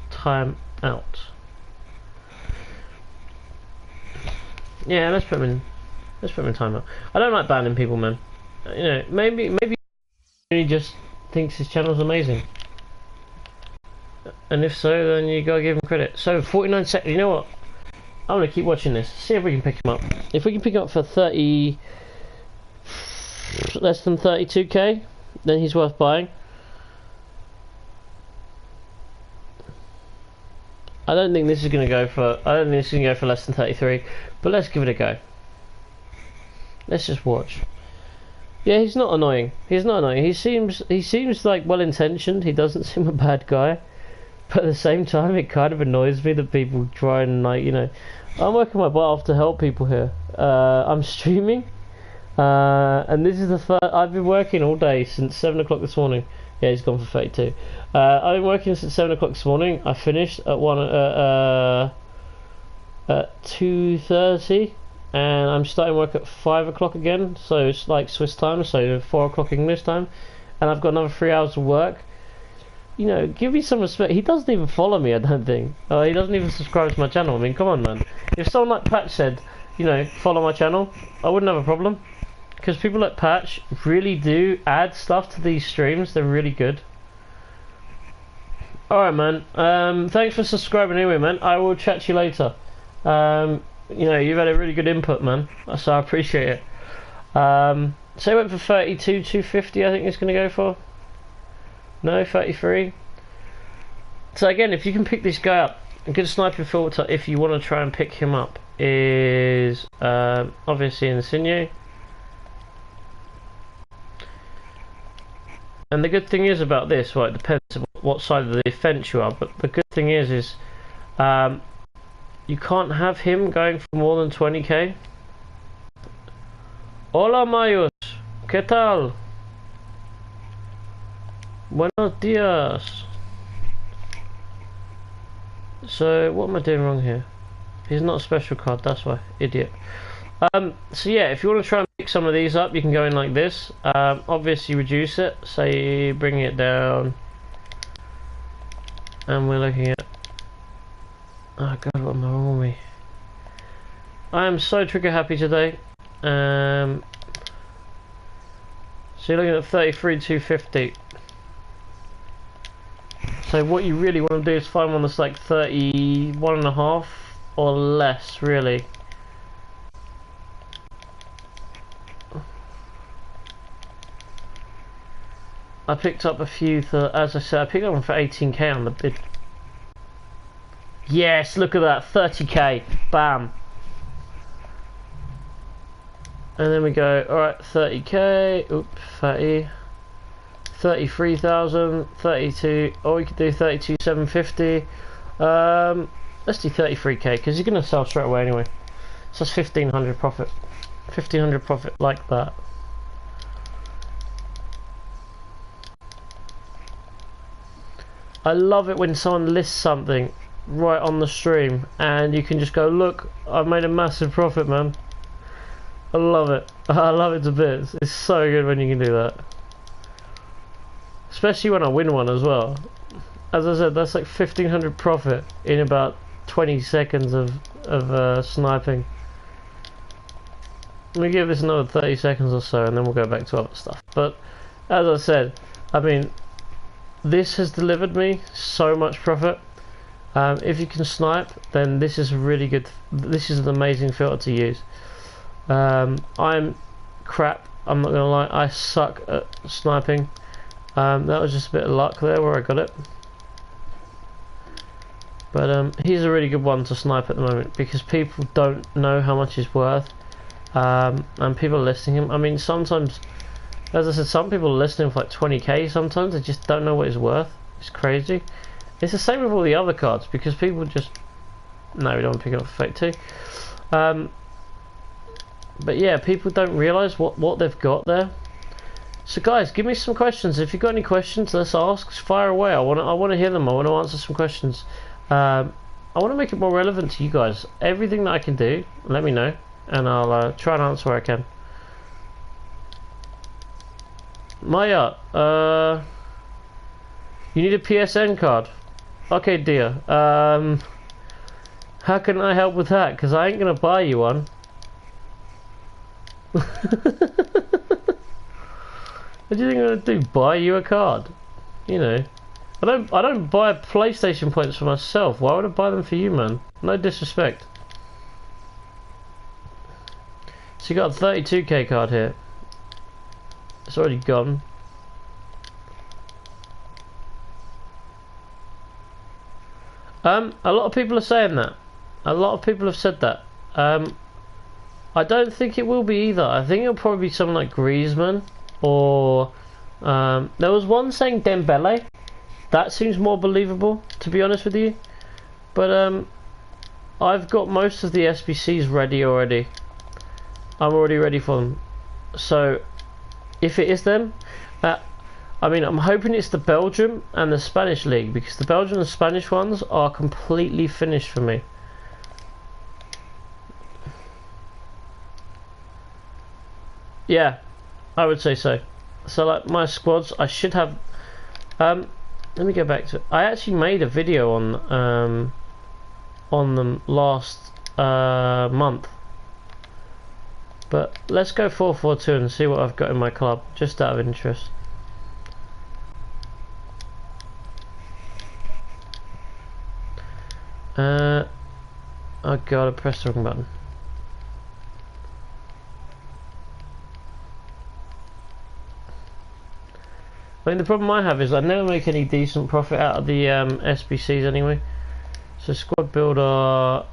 time out. Yeah, let's put him in timeout. I don't like banning people, man. You know, maybe he just thinks his channel's amazing. And if so, then you gotta give him credit. So 49 seconds. You know what? I'm gonna keep watching this. See if we can pick him up. If we can pick him up for 30, less than 32k, then he's worth buying. I don't think this is gonna go for. I don't think this is gonna go for less than 33. But let's give it a go. Let's just watch. Yeah, he's not annoying. He's not annoying. He seems like well intentioned. He doesn't seem a bad guy. But at the same time, it kind of annoys me that people try and, like, you know, I'm working my butt off to help people here. I'm streaming, and this is the first. I've been working all day since 7 o'clock this morning. Yeah, he's gone for 32. I've been working since 7 o'clock this morning. I finished at 2:30, and I'm starting work at 5 o'clock again. So it's like Swiss time, so 4 o'clock English time, and I've got another 3 hours of work. You know, give me some respect. He doesn't even follow me, I don't think. He doesn't even subscribe to my channel. I mean, come on, man. If someone like Patch said, you know, follow my channel, I wouldn't have a problem. Because people like Patch really do add stuff to these streams. They're really good. Alright, man. Thanks for subscribing anyway, man. I will chat to you later. You know, you've had a really good input, man. So I appreciate it. Say I went for 32, 250. I think it's going to go for. No, 33. So again, if you can pick this guy up, a good sniping filter if you want to try and pick him up is obviously Insigne. And the good thing is about this, well, it depends on what side of the fence you are, but the good thing is you can't have him going for more than 20k. Hola Mayos, ¿qué tal? Buenos días. So what am I doing wrong here? He's not a special card, that's why, idiot. So yeah, if you want to try and pick some of these up, you can go in like this. Obviously reduce it, say bring it down, and we're looking at. Oh god, what am I wrong with me? I am so trigger happy today. So you're looking at 33, 250. So what you really want to do is find one that's like 31.5 or less, really. I picked up a few, as I said, I picked up one for 18k on the bid. Yes, look at that, 30k, bam. And then we go, alright, 30k, oops, 30, 33,000, 32, or we could do 32,750. Let's do 33k, because you're going to sell straight away anyway. So that's 1,500 profit. 1,500 profit like that. I love it when someone lists something right on the stream and you can just go, look, I've made a massive profit, man. I love it. I love it to bits. It's so good when you can do that. Especially when I win one as well. As I said, that's like 1,500 profit in about 20 seconds of sniping. Let me give this another 30 seconds or so and then we'll go back to other stuff. But as I said, I mean, this has delivered me so much profit. If you can snipe, then this is really good. This is an amazing filter to use. I'm crap, I'm not gonna lie, I suck at sniping. That was just a bit of luck there where I got it. But he's a really good one to snipe at the moment because people don't know how much he's worth. And people are listing him. I mean, sometimes, as I said, some people are listing him for like 20k sometimes, they just don't know what he's worth. It's crazy. It's the same with all the other cards because people just... No, we don't want to pick it up for fake 2. But yeah, people don't realise what they've got there. So guys, give me some questions. If you've got any questions, let's ask. Fire away. I want to hear them. I want to answer some questions. I want to make it more relevant to you guys. Everything that I can do, let me know, and I'll try and answer where I can. Maya, you need a PSN card. Okay, dear. How can I help with that? Because I ain't gonna buy you one. What do you think I'm gonna do? Buy you a card? You know, I don't buy PlayStation points for myself. Why would I buy them for you, man? No disrespect. So you got a 32k card here. It's already gone. A lot of people are saying that. A lot of people have said that. I don't think it will be either. I think it'll probably be someone like Griezmann or there was one saying Dembele. That seems more believable, to be honest with you. But I've got most of the SBCs ready already. I'm already ready for them. So if it is them, I mean, I'm hoping it's the Belgium and the Spanish league because the Belgian and Spanish ones are completely finished for me. Yeah, I would say so. So like my squads, I should have. Let me go back to it. I actually made a video on them last month. But let's go 4-4-2 and see what I've got in my club, just out of interest. Oh god, I pressed the wrong button. I mean, the problem I have is I never make any decent profit out of the SBCs anyway. So squad builder,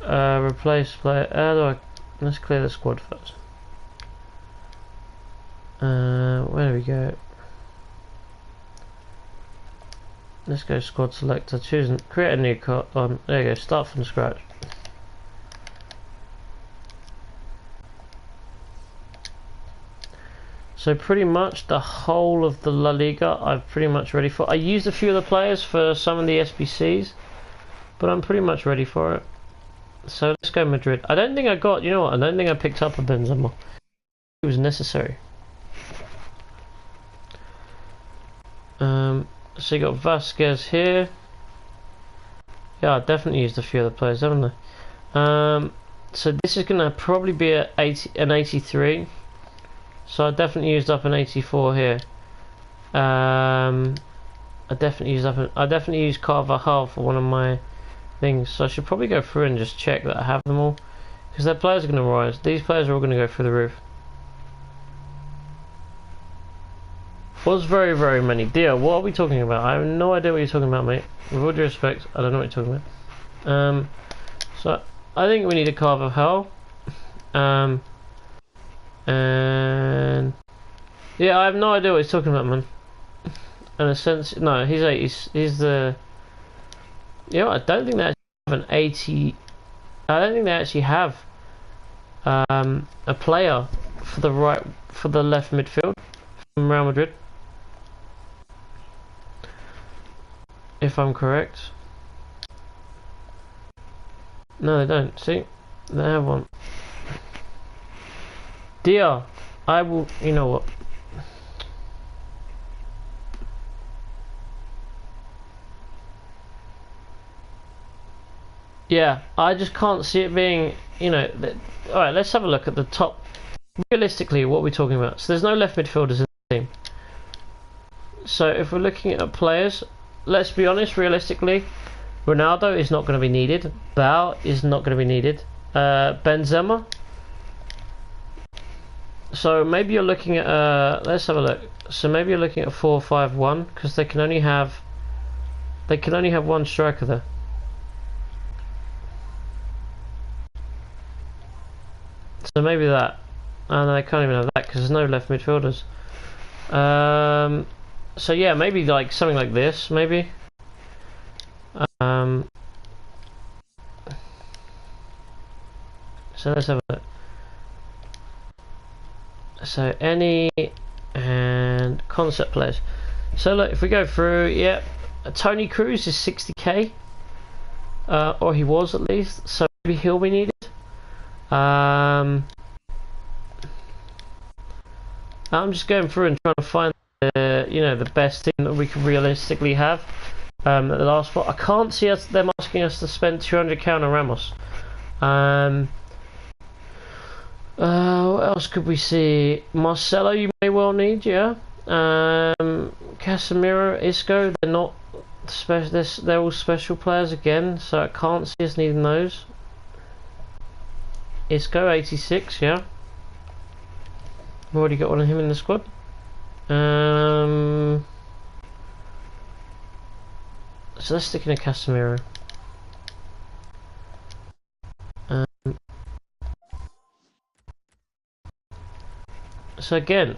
replace player. How do I? Let's clear the squad first. Where do we go? Let's go squad selector. Choose and create a new card. There you go. Start from scratch. So pretty much the whole of the La Liga I've pretty much ready for. I used a few of the players for some of the SBCs, but I'm pretty much ready for it. So let's go Madrid. I don't think I got, you know what, I don't think I picked up a Benzema. It was necessary. So you got Vasquez here. Yeah, I definitely used a few of the players, haven't I? So this is going to probably be an 83. So I definitely used up an 84 here. I definitely used Carvajal for one of my things. So I should probably go through and just check that I have them all, because their players are going to rise. These players are all going to go through the roof. Was very, very many. Dear, what are we talking about? I have no idea what you're talking about, mate. With all due respect, I don't know what you're talking about. So I think we need a Carvajal. And yeah, I have no idea what he's talking about, man. In a sense, no, he's the. You know, I don't think they actually have an 80. I don't think they actually have a player for the left midfield from Real Madrid, if I'm correct. No, they don't. See, they have one. Dear, I will. You know what? Yeah, I just can't see it being. You know. All right, let's have a look at the top. Realistically, what we're talking about. So there's no left midfielders in the team. So if we're looking at players, let's be honest. Realistically, Ronaldo is not going to be needed. Bale is not going to be needed. Benzema. So maybe you're looking at. Let's have a look. So maybe you're looking at 4-5-1, because they can only have one striker there. So maybe that. And I can't even have that because there's no left midfielders. So yeah, maybe like something like this, maybe. So let's have a look. So any and concept players. So look, if we go through, yeah, Tony Cruz is 60k, or he was at least. So maybe he'll be needed. I'm just going through and trying to find the best team that we can realistically have at the last spot. I can't see them asking us to spend 200k on Ramos. What else could we see? Marcelo, you may well need, yeah. Casemiro, Isco, they're not special. They're all special players again, so I can't see us needing those. Isco, 86, yeah. I've already got one of him in the squad. So let's stick in a Casemiro. So again,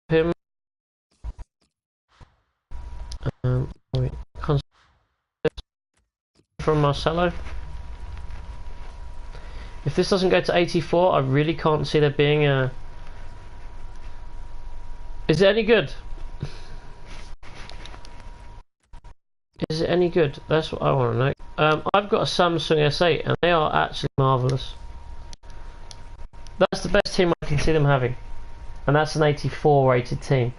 him. From Marcelo. If this doesn't go to 84, I really can't see there being a. Is it any good? Is it any good? That's what I want to know. I've got a Samsung S8 and they are actually marvellous. That's the best team I can see them having. And that's an 84 rated team.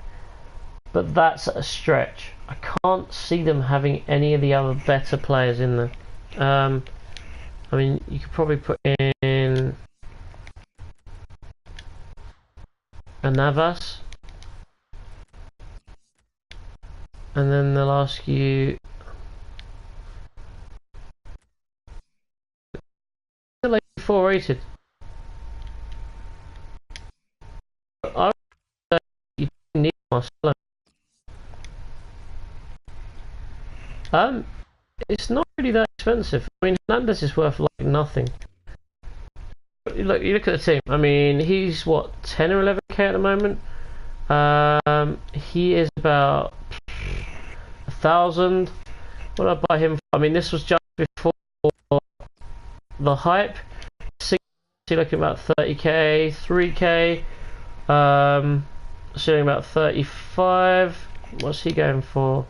But that's a stretch. I can't see them having any of the other better players in there. I mean, you could probably put in a Navas. And then they'll ask you 84 rated. I would say you need Marcelo. Um, it's not really that expensive. I mean, Hernandez is worth like nothing. You look at the team. I mean, he's what 10 or 11k at the moment. He is about 1,000. What did I buy him for? I mean, this was just before the hype. Looking about 30k, 3k. Showing about 35. What's he going for?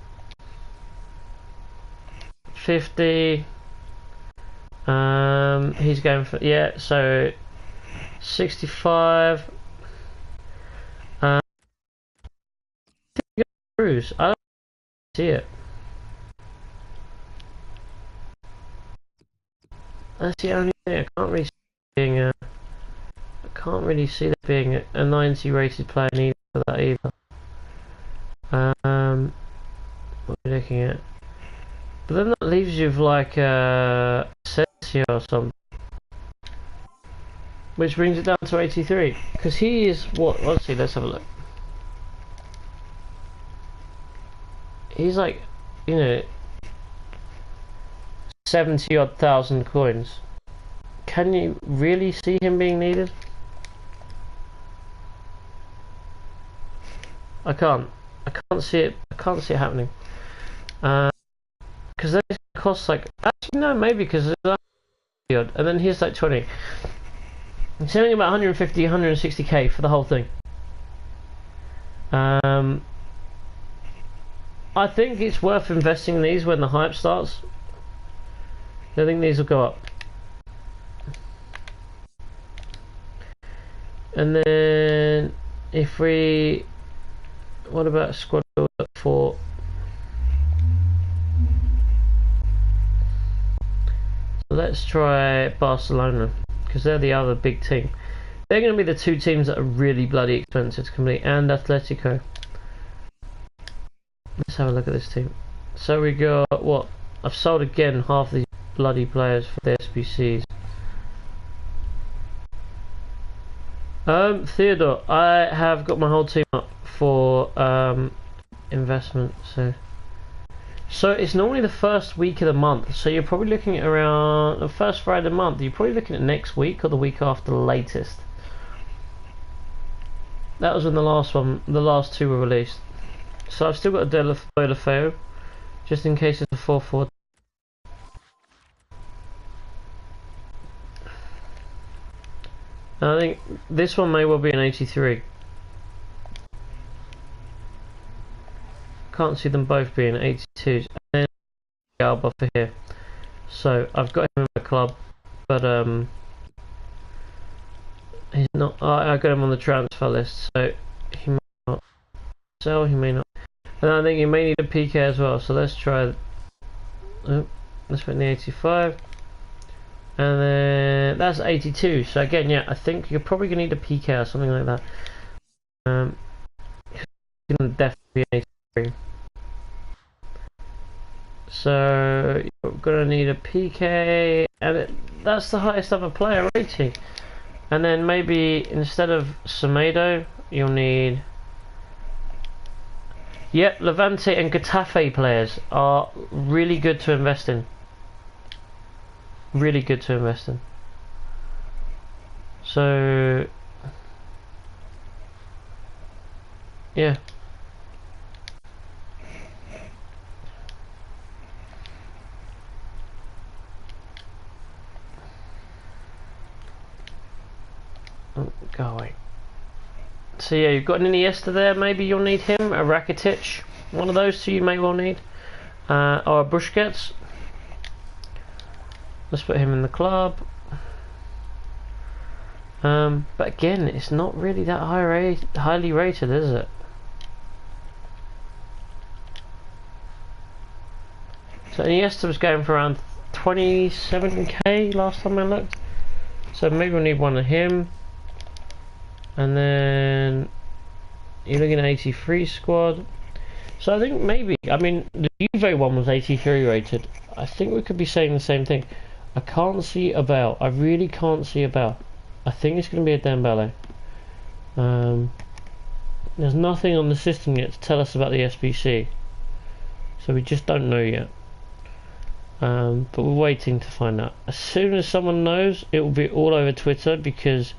50. He's going for, yeah, so 65. Cruise. I don't see it. That's the only thing. I can't really see there being a 90 rated player needed for that either. What are we looking at? But then that leaves you with like a Sensio or something. Which brings it down to 83. Because he is what? Let's see, let's have a look. He's like, you know, 70 odd thousand coins. Can you really see him being needed? I can't see it. I can't see it happening. Because those cost like, actually no, maybe because there's odd, and then here's like 20. I'm selling about 150, 160k for the whole thing. I think it's worth investing in these when the hype starts. I think these will go up. And then if we, what about squad build up for? Let's try Barcelona because they're the other big team. They're going to be the two teams that are really bloody expensive to complete, and Atletico. Let's have a look at this team. So we got what? I've sold again half these bloody players for the SBCs. Theodore, I have got my whole team up for investment. So it's normally the first week of the month. So you're probably looking at around the first Friday of the month. You're probably looking at next week or the week after the latest. That was when the last two were released. So I've still got a Delafeo, just in case it's a 4-4. I think this one may well be an 83. Can't see them both being 82s. And then Alba for here. So I've got him in my club, but he's not. I got him on the transfer list, so he may not sell. He may not. And I think you may need a PK as well. So let's try. Oh, let's put in the 85. And then that's 82. So again, yeah, I think you're probably gonna need a PK or something like that. Can definitely be an 83. So you're gonna need a PK, and that's the highest ever player rating. And then maybe instead of Semedo, you'll need. Yep, Levante and Getafe players are really good to invest in. Really good to invest in. So yeah. Oh, go away. So yeah, you've got an Iniesta there. Maybe you'll need him. A Rakitic. One of those two you may well need. Or a Busquets. Let's put him in the club. But again, it's not really that highly rated, is it? So Iniesta was going for around 27k last time I looked. So maybe we'll need one of him. And then you're looking at 83 squad. So I think maybe, I mean, the Juve one was 83 rated. I think we could be saying the same thing. I can't see a Bale. I really can't see a Bale. I think it's going to be a Dembele. There's nothing on the system yet to tell us about the SBC. So we just don't know yet. but we're waiting to find out. As soon as someone knows, it will be all over Twitter because,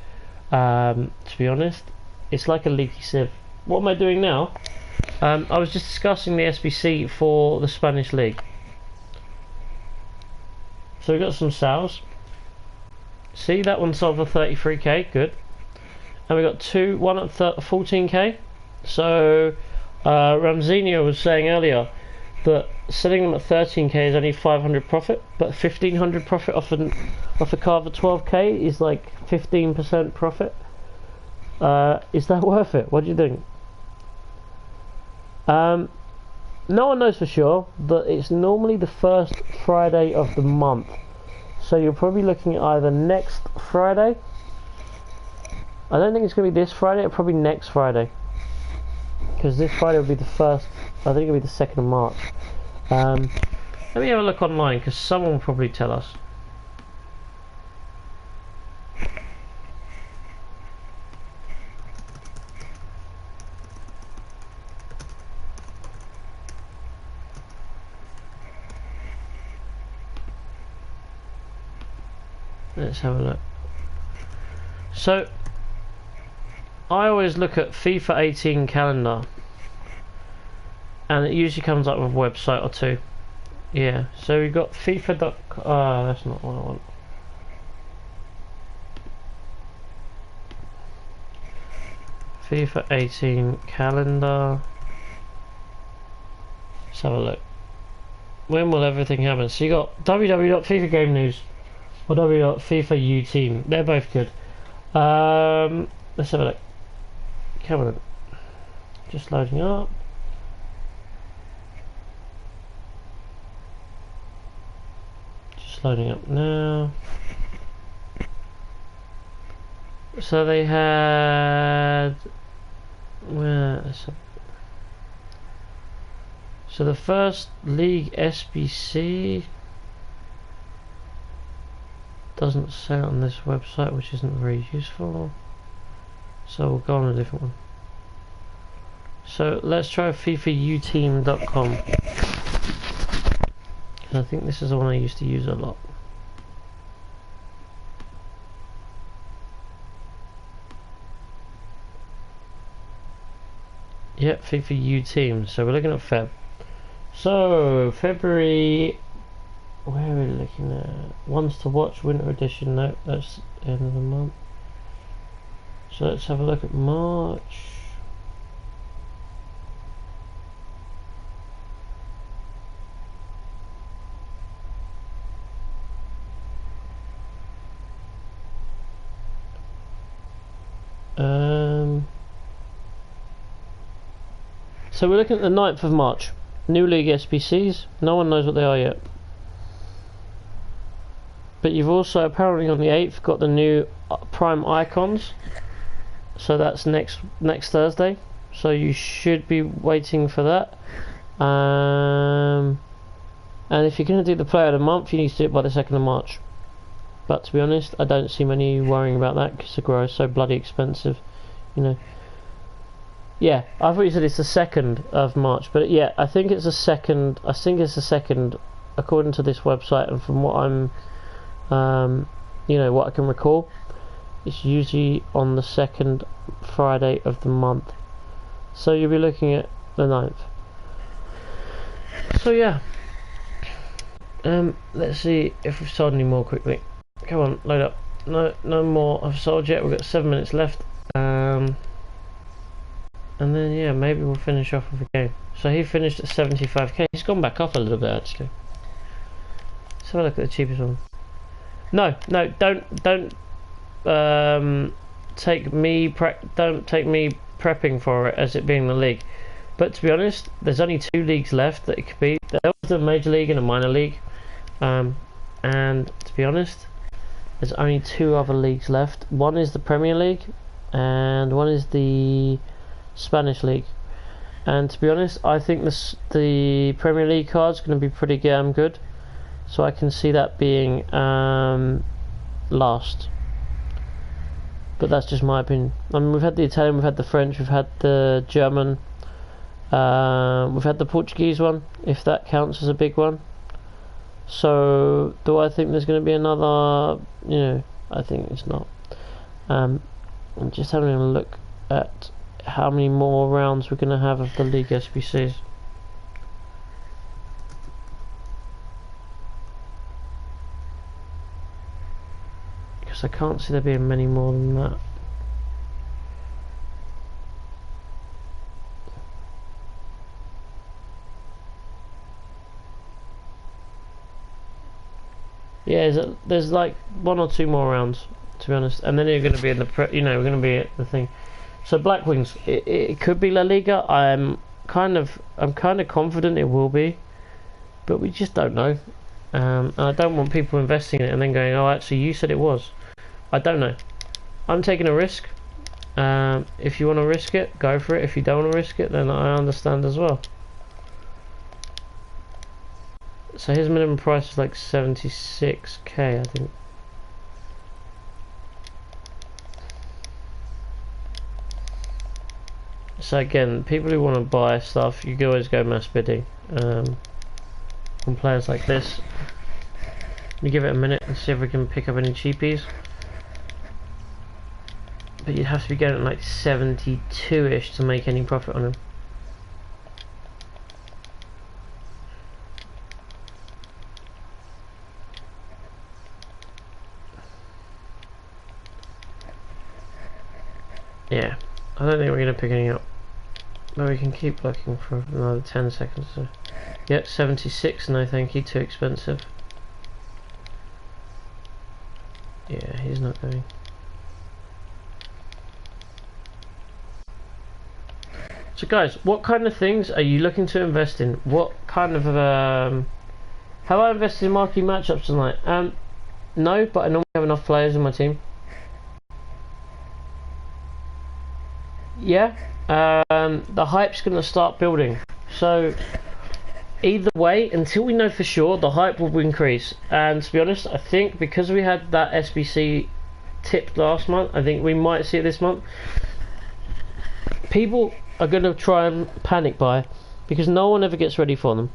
to be honest, it's like a leaky sieve. What am I doing now? I was just discussing the SBC for the Spanish League. So we got some sales. See, that one sold for 33k, good. And we got one at 14k. So Ramzinho was saying earlier that selling them at 13k is only 500 profit, but 1500 profit off a car for 12k is like 15% profit. Is that worth it? What do you think? No one knows for sure, but it's normally the first Friday of the month. So you're probably looking at either next Friday. I don't think it's going to be this Friday, it'll probably next Friday. Because this Friday will be the first, I think it'll be the 2nd of March. Let me have a look online, because someone will probably tell us. Let's have a look. So, I always look at FIFA 18 calendar, and it usually comes up with a website or two. Yeah, so we've got FIFA. That's not what I want. FIFA 18 calendar. Let's have a look. When will everything happen? So you got www.FIFA Game News or www.FIFA U Team. They're both good. Let's have a look. Come on. Just loading up. Just loading up now. So they had so the first league SBC doesn't say it on this website, which isn't very useful. So we'll go on a different one. So let's try FIFAUteam.com. I think this is the one I used to use a lot. Yep, FIFA U Team. So we're looking at Feb. So February, where are we looking at? Ones to watch, winter edition. No, that's the end of the month. So let's have a look at March. So we're looking at the 9th of March. New League SBCs. No one knows what they are yet. But you've also apparently on the 8th got the new Prime Icons. So that's next Thursday. So you should be waiting for that. And if you're going to do the Player of the Month, you need to do it by the 2nd of March. But to be honest, I don't see many worrying about that because the grow is so bloody expensive, you know. Yeah, I thought you said it's the 2nd of March, but yeah, I think it's the 2nd. I think it's the 2nd, according to this website, and from what I'm, you know, what I can recall, it's usually on the 2nd Friday of the month. So you'll be looking at the 9th. So yeah, let's see if we've sold any more quickly. Come on, load up. No more I've sold yet. We've got 7 minutes left. And then yeah, maybe we'll finish off with a game. So he finished at 75k. He's gone back up a little bit actually. Let's have a look at the cheapest one. No, don't take me prepping for it as it being the league. But to be honest, there's only 2 leagues left that it could be. There was a major league and a minor league. And to be honest, there's only 2 other leagues left. One is the Premier League, and one is the Spanish League. And to be honest, I think the Premier League card's going to be pretty damn good. So I can see that being last. But that's just my opinion. I mean, we've had the Italian, we've had the French, we've had the German, we've had the Portuguese one, if that counts as a big one. So do I think there's going to be another? I think it's not. I'm just having a look at how many more rounds we're going to have of the League SBCs. Because I can't see there being many more than that. Yeah, there's like 1 or 2 more rounds, to be honest, and then you're going to be in the we're going to be at the thing. So Black Wings, it could be La Liga. I'm kind of confident it will be, but we just don't know. And I don't want people investing in it and then going, oh, actually, you said it was. I don't know. I'm taking a risk. If you want to risk it, go for it. If you don't want to risk it, then I understand as well. So his minimum price is like 76k, I think. So again, people who want to buy stuff, you can always go mass bidding. On players like this, you give it a minute and see if we can pick up any cheapies. But you'd have to be getting like 72-ish to make any profit on them. Yeah, I don't think we're going to pick any up. But we can keep looking for another 10 seconds or so. Yep, 76, no thank you, too expensive. Yeah, he's not going. So guys, what kind of things are you looking to invest in? What kind of have I invested in marquee matchups tonight? No, but I normally have enough players in my team. Yeah, the hype's going to start building. So either way, until we know for sure, the hype will increase. And to be honest, I think because we had that SBC tip last month, I think we might see it this month. People are going to try and panic buy because no one ever gets ready for them,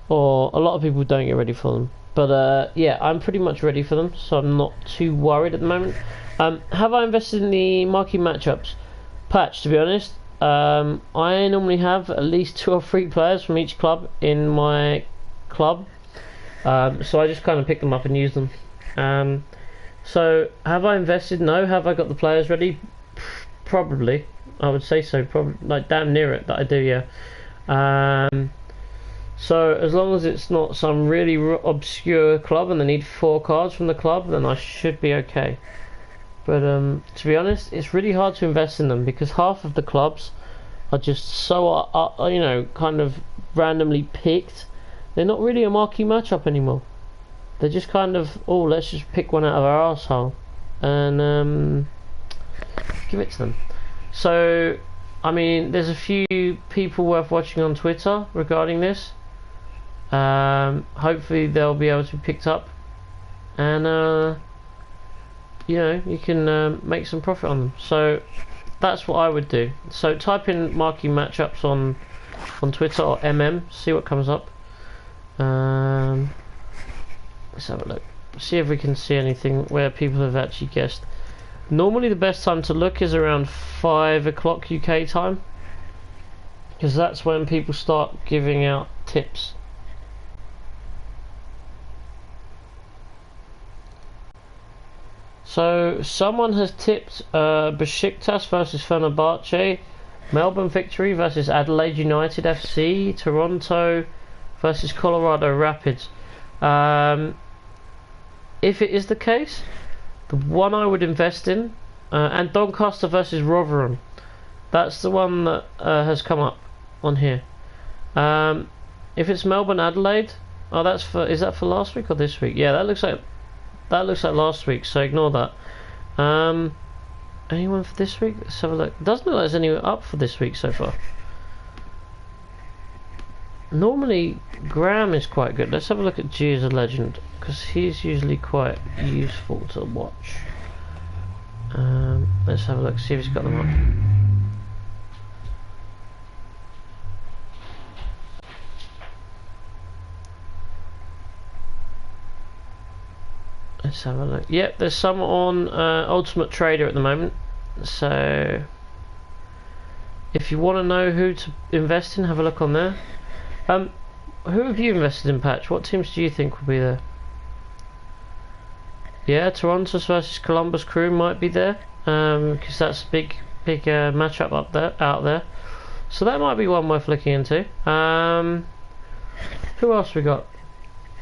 or a lot of people don't get ready for them. But yeah, I'm pretty much ready for them, so I'm not too worried at the moment. Have I invested in the marquee matchups patch? To be honest, I normally have at least 2 or 3 players from each club in my club, so I just kind of pick them up and use them. So have I invested? No. Have I got the players ready? Probably. I would say so. Probably, like damn near it that I do. Yeah. So as long as it's not some really obscure club and they need 4 cards from the club, then I should be okay. But to be honest, it's really hard to invest in them because half of the clubs are just so kind of randomly picked. They're not really a marquee matchup anymore. They're just kind of, oh, let's just pick one out of our arsehole and give it to them. So I mean, there's a few people worth watching on Twitter regarding this. Hopefully they'll be able to be picked up, and you can make some profit on them. So that's what I would do. So type in marquee matchups on Twitter or see what comes up. Let's have a look, see if we can see anything where people have actually guessed. Normally the best time to look is around 5 o'clock UK time, because that's when people start giving out tips. So someone has tipped Besiktas versus Fenerbahce, Melbourne Victory versus Adelaide United FC, Toronto versus Colorado Rapids. If it is the case, the one I would invest in, and Doncaster versus Rotherham, that's the one that has come up on here. If it's Melbourne Adelaide, oh, is that for last week or this week? Yeah, that looks like last week, so ignore that. Anyone for this week? Let's have a look. Doesn't look like there's anyone up for this week so far. Normally Graham is quite good. Let's have a look at G as a legend, because he's usually quite useful to watch. Let's have a look, see if he's got them up. Let's have a look. Yep, there's some on Ultimate Trader at the moment. So if you want to know who to invest in, have a look on there. Who have you invested in, Patch? What teams do you think will be there? Yeah, Toronto versus Columbus Crew might be there, because that's a big matchup out there. So that might be one worth looking into. Who else we got?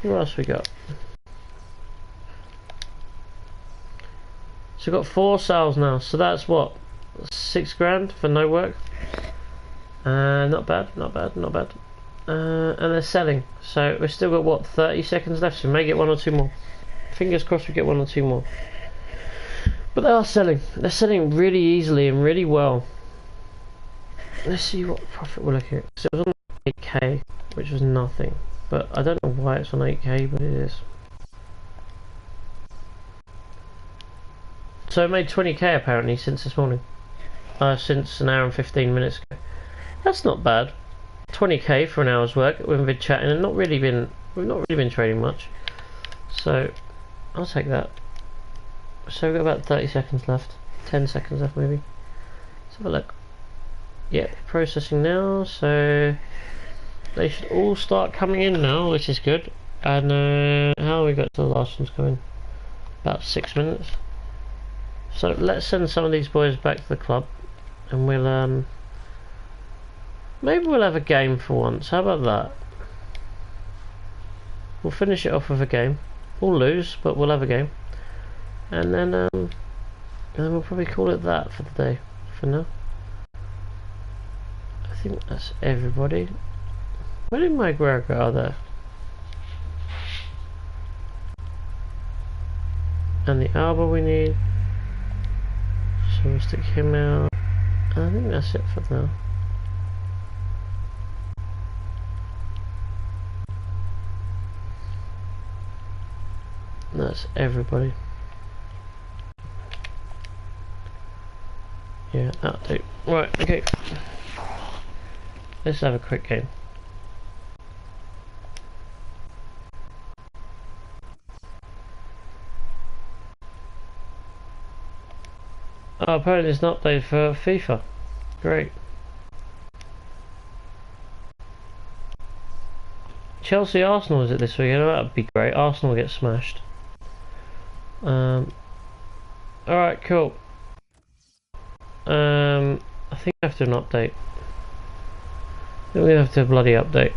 So we've got 4 sales now. So that's what, 6 grand for no work. Not bad. And they're selling. So we've still got what, 30 seconds left. So we may get 1 or 2 more. Fingers crossed we get 1 or 2 more. But they are selling. They're selling really easily and really well. Let's see what profit we're looking at. So it was on 8k, which was nothing. But I don't know why it's on 8k, but it is. So I made 20k apparently since this morning. Since an hour and 15 minutes ago. That's not bad. 20k for an hour's work. We've been chatting and we've not really been trading much. So I'll take that. So we've got about 30 seconds left. 10 seconds left maybe. Let's have a look. Yep, processing now, so they should all start coming in now, which is good. And how have we got to the last one's coming? About 6 minutes. So let's send some of these boys back to the club, and we'll maybe we'll have a game for once. How about that? We'll finish it off with a game. We'll lose, but we'll have a game, and then we'll probably call it that for the day. For now, I think that's everybody. Where did my Greg go? There. And the Alba we need. So we'll stick him out. I think that's it for now. That's everybody. Yeah, that'll do. Right, okay. Let's have a quick game. Oh, apparently there's an update for FIFA. Great. Chelsea Arsenal is it this weekend? Oh, that'd be great. Arsenal get smashed. Alright, cool. I think I have to do an update. I think we have to do a bloody update.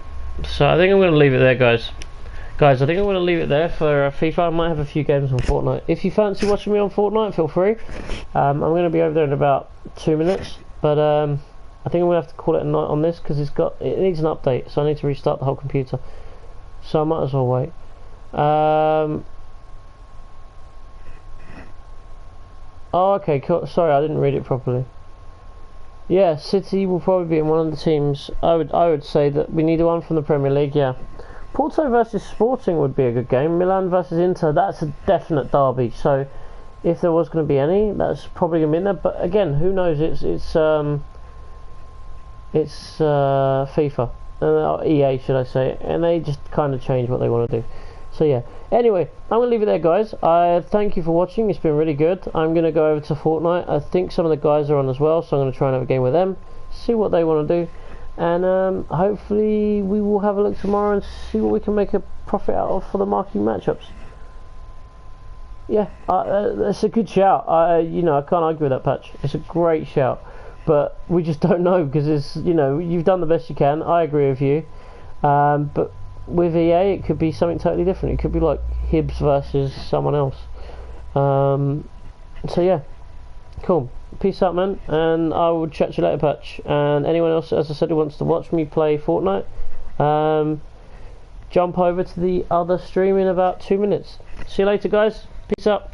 So I think I'm going to leave it there, guys. I think I'm going to leave it there for FIFA. I might have a few games on Fortnite. If you fancy watching me on Fortnite, feel free. I'm going to be over there in about 2 minutes. But I think I'm going to have to call it a night on this because it needs an update. So I need to restart the whole computer. So I might as well wait. Oh, okay, cool. Sorry, I didn't read it properly. Yeah, City will probably be in one of the teams. I would say that we need one from the Premier League. Yeah, Porto versus Sporting would be a good game. Milan versus Inter, that's a definite derby. So if there was going to be any, that's probably going to be in there. But again, who knows? It's FIFA, EA should I say, and they just kind of change what they want to do. So yeah. Anyway, I'm going to leave it there, guys. I thank you for watching. It's been really good. I'm going to go over to Fortnite. I think some of the guys are on as well, so I'm going to try and have a game with them, see what they want to do, and hopefully we will have a look tomorrow and see what we can make a profit out of for the marquee matchups. Yeah, that's a good shout. I can't argue with that, Patch. It's a great shout, but we just don't know because it's you've done the best you can. I agree with you, but with EA it could be something totally different. It could be like Hibs versus someone else. So yeah, cool. Peace out, man, and I will chat to you later, Patch. And anyone else, as I said, who wants to watch me play Fortnite, jump over to the other stream in about 2 minutes. See you later, guys. Peace out.